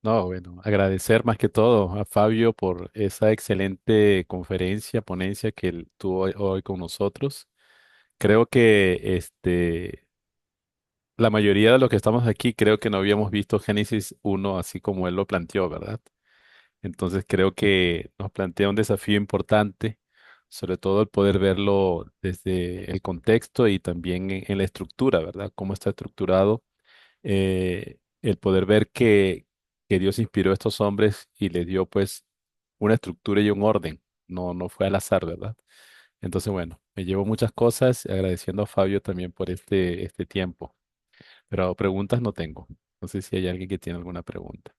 No, bueno, agradecer más que todo a Fabio por esa excelente conferencia, ponencia que él tuvo hoy con nosotros. Creo que la mayoría de los que estamos aquí creo que no habíamos visto Génesis uno así como él lo planteó, ¿verdad? Entonces creo que nos plantea un desafío importante, sobre todo el poder verlo desde el contexto y también en la estructura, ¿verdad? Cómo está estructurado, el poder ver que Dios inspiró a estos hombres y les dio pues una estructura y un orden, no fue al azar, ¿verdad? Entonces, bueno, me llevo muchas cosas, agradeciendo a Fabio también por este tiempo, pero preguntas no tengo. No sé si hay alguien que tiene alguna pregunta.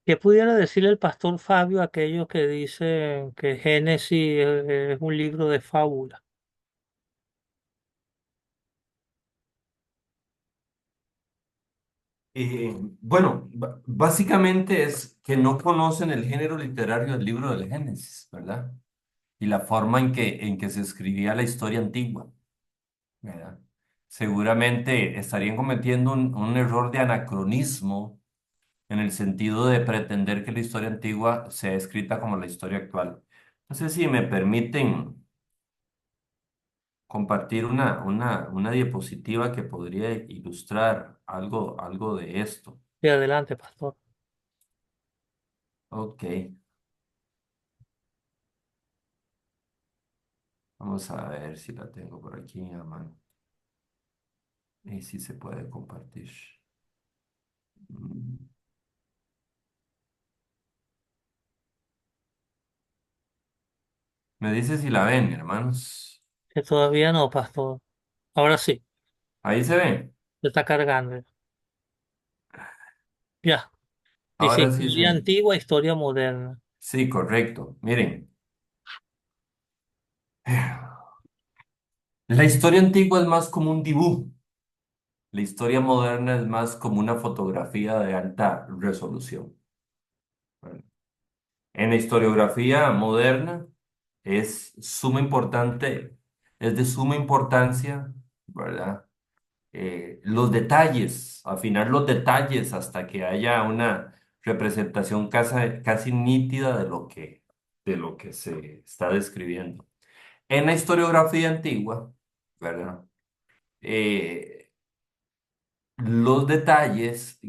¿Qué pudiera decirle el pastor Fabio a aquellos que dicen que Génesis es un libro de fábula? Bueno, básicamente es que no conocen el género literario del libro del Génesis, ¿verdad? Y la forma en que se escribía la historia antigua, ¿verdad? Seguramente estarían cometiendo un error de anacronismo en el sentido de pretender que la historia antigua sea escrita como la historia actual. No sé si me permiten compartir una diapositiva que podría ilustrar algo de esto. Y adelante, pastor. Ok, vamos a ver si la tengo por aquí a mano. Y si se puede compartir. Mm. Me dice si la ven, hermanos. Que todavía no, pastor. Ahora sí, Ahí se ve. se está cargando. Ya. Dice Ahora sí historia se. antigua, historia moderna. Sí, correcto. Miren, la historia antigua es más como un dibujo. La historia moderna es más como una fotografía de alta resolución. ¿Verdad? En la historiografía moderna es de suma importancia, ¿verdad? Los detalles, afinar los detalles hasta que haya una representación casi nítida de lo que se está describiendo. En la historiografía antigua, ¿verdad? Eh, los detalles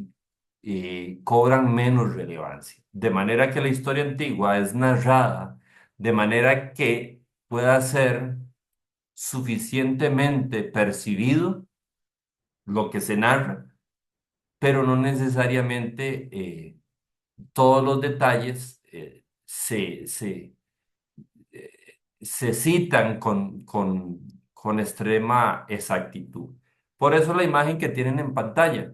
cobran menos relevancia, de manera que la historia antigua es narrada de manera que pueda ser suficientemente percibido lo que se narra, pero no necesariamente todos los detalles eh, se citan con extrema exactitud. Por eso la imagen que tienen en pantalla,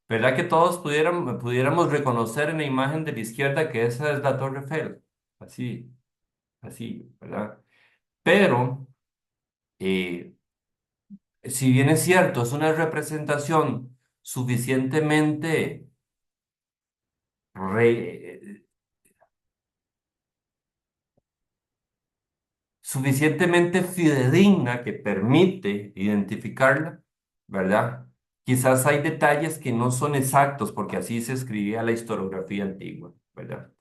¿verdad? Que todos pudiéramos reconocer en la imagen de la izquierda que esa es la Torre Eiffel, así, así, ¿verdad? Pero eh, si bien es cierto, es una representación suficientemente re- suficientemente fidedigna que permite identificarla, ¿verdad? Quizás hay detalles que no son exactos porque así se escribía la historiografía antigua, ¿verdad?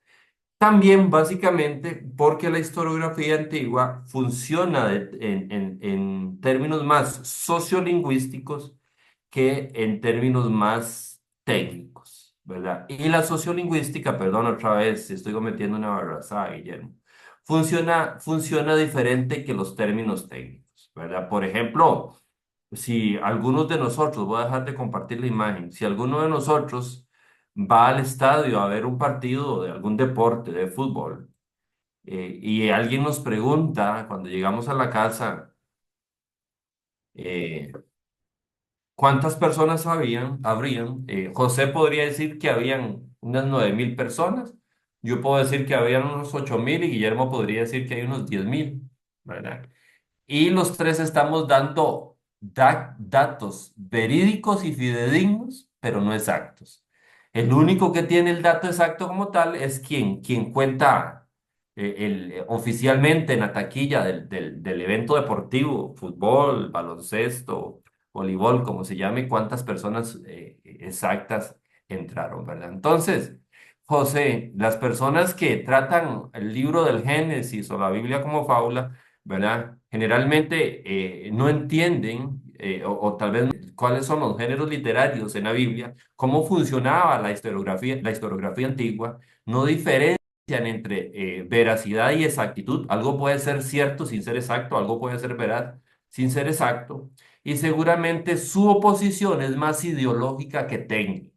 También básicamente porque la historiografía antigua funciona en términos más sociolingüísticos que en términos más técnicos, ¿verdad? Y la sociolingüística, perdón otra vez, si estoy cometiendo una barrazada, Guillermo, funciona diferente que los términos técnicos, ¿verdad? Por ejemplo, si algunos de nosotros, voy a dejar de compartir la imagen, si alguno de nosotros va al estadio a ver un partido de algún deporte, de fútbol, y alguien nos pregunta cuando llegamos a la casa, eh, ¿cuántas personas habrían? José podría decir que habían unas 9.000 personas. Yo puedo decir que habían unos 8.000 y Guillermo podría decir que hay unos 10.000, ¿verdad? Y los tres estamos dando datos verídicos y fidedignos, pero no exactos. El único que tiene el dato exacto como tal es quien cuenta oficialmente en la taquilla del evento deportivo, fútbol, baloncesto, voleibol, como se llame, cuántas personas exactas entraron, ¿verdad? Entonces, José, las personas que tratan el libro del Génesis o la Biblia como fábula, ¿verdad? Generalmente no entienden o tal vez cuáles son los géneros literarios en la Biblia, cómo funcionaba la historiografía antigua, no diferencian entre veracidad y exactitud. Algo puede ser cierto sin ser exacto, algo puede ser veraz sin ser exacto, y seguramente su oposición es más ideológica que técnica.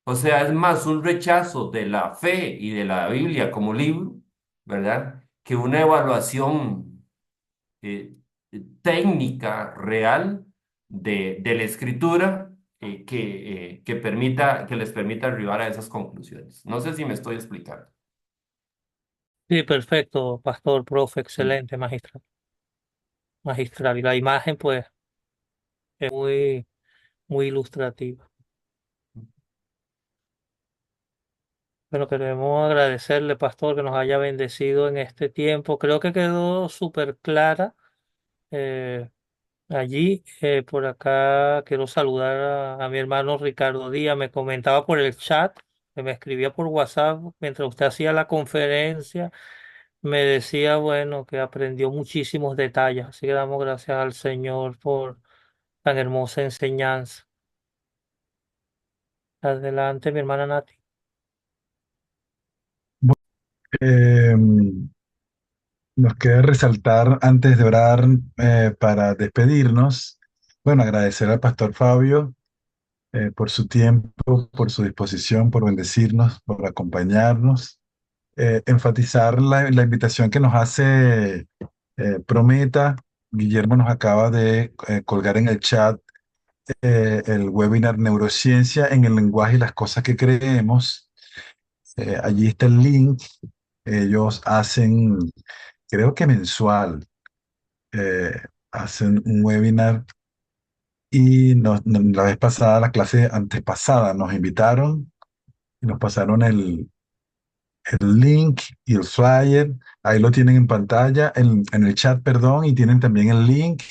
O sea, es más un rechazo de la fe y de la Biblia como libro, ¿verdad? Que una evaluación eh, técnica real de la escritura que les permita arribar a esas conclusiones. No sé si me estoy explicando. Sí, perfecto, pastor, profe, excelente, magistral, magistral. Y la imagen, pues, es muy, muy ilustrativa. Bueno, queremos agradecerle, pastor, que nos haya bendecido en este tiempo. Creo que quedó súper clara eh, allí. Por acá quiero saludar a mi hermano Ricardo Díaz. Me comentaba por el chat, que me escribía por WhatsApp mientras usted hacía la conferencia. Me decía, bueno, que aprendió muchísimos detalles. Así que damos gracias al Señor por tan hermosa enseñanza. Adelante, mi hermana Nati. Eh, Nos queda resaltar antes de orar para despedirnos, bueno, agradecer al pastor Fabio por su tiempo, por su disposición, por bendecirnos, por acompañarnos, enfatizar la invitación que nos hace Prometa. Guillermo nos acaba de colgar en el chat el webinar Neurociencia en el lenguaje y las cosas que creemos. Allí está el link. Ellos hacen, creo que mensual, eh, hacen un webinar y la vez pasada, la clase antepasada, nos invitaron y nos pasaron el link y el flyer. Ahí lo tienen en pantalla, en el chat, perdón, y tienen también el link.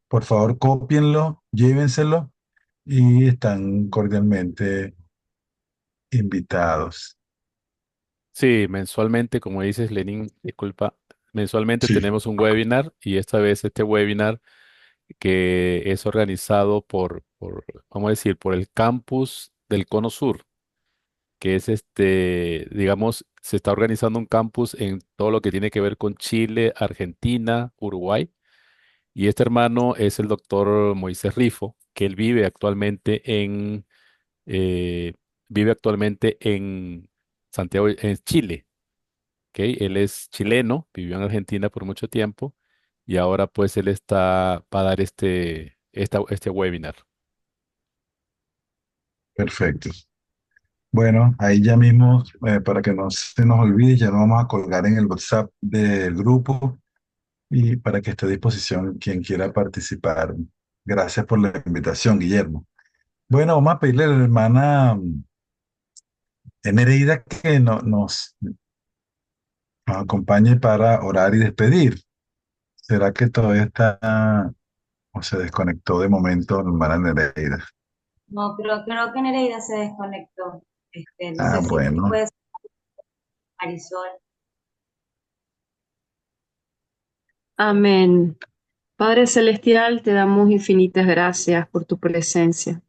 Por favor, cópienlo, llévenselo y están cordialmente invitados. Sí, mensualmente, como dices, Lenin, disculpa, mensualmente Sí, tenemos un webinar y esta vez este webinar que es organizado vamos a decir, por el campus del Cono Sur, que es digamos, se está organizando un campus en todo lo que tiene que ver con Chile, Argentina, Uruguay. Y este hermano es el doctor Moisés Rifo, que él eh, vive actualmente en Santiago, en Chile. ¿Ok? Él es chileno, vivió en Argentina por mucho tiempo y ahora pues él va a dar este webinar. perfecto. Bueno, ahí ya mismo, para que no se nos olvide, ya lo vamos a colgar en el WhatsApp del grupo y para que esté a disposición quien quiera participar Gracias por la invitación, Guillermo. Bueno, vamos a pedirle a la hermana Enereida que nos acompañe para orar y despedir. ¿Será que todavía está o se desconectó de momento la hermana Nereida? No, creo que Nereida se desconectó. No Ah, sé si bueno. puede ser Marisol. Amén. Padre Celestial, te damos infinitas gracias por tu presencia.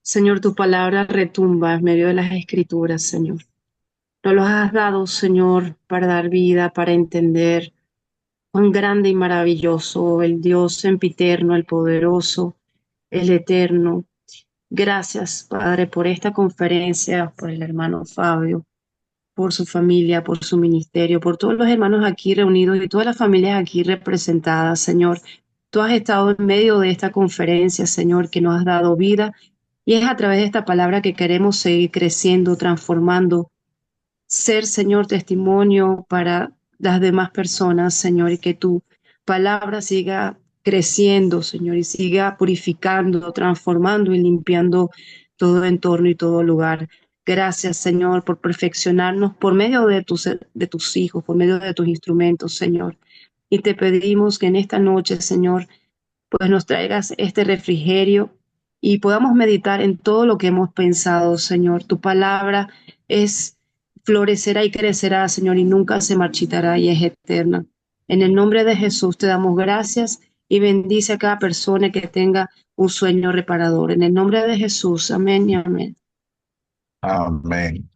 Señor, tu palabra retumba en medio de las escrituras, Señor. Nos los has dado, Señor, para dar vida, para entender cuán grande y maravilloso el Dios sempiterno, el poderoso, el eterno. Gracias, Padre, por esta conferencia, por el hermano Fabio, por su familia, por su ministerio, por todos los hermanos aquí reunidos y todas las familias aquí representadas, Señor. Tú has estado en medio de esta conferencia, Señor, que nos has dado vida y es a través de esta palabra que queremos seguir creciendo, transformando, ser, Señor, testimonio para las demás personas, Señor, y que tu palabra siga creciendo, Señor, y siga purificando, transformando y limpiando todo entorno y todo lugar. Gracias, Señor, por perfeccionarnos por medio de tus hijos, por medio de tus instrumentos, Señor. Y te pedimos que en esta noche, Señor, pues nos traigas este refrigerio y podamos meditar en todo lo que hemos pensado, Señor. Tu palabra es florecerá y crecerá, Señor, y nunca se marchitará y es eterna. En el nombre de Jesús te damos gracias y bendice a cada persona que tenga un sueño reparador. En el nombre de Jesús, amén y amén. Amén.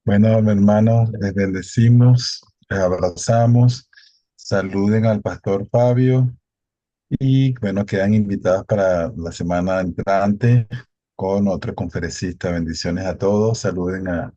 Bueno, mi hermano, les bendecimos, les abrazamos, saluden al pastor Fabio y bueno, quedan invitados para la semana entrante con otro conferencista. Bendiciones a todos, saluden a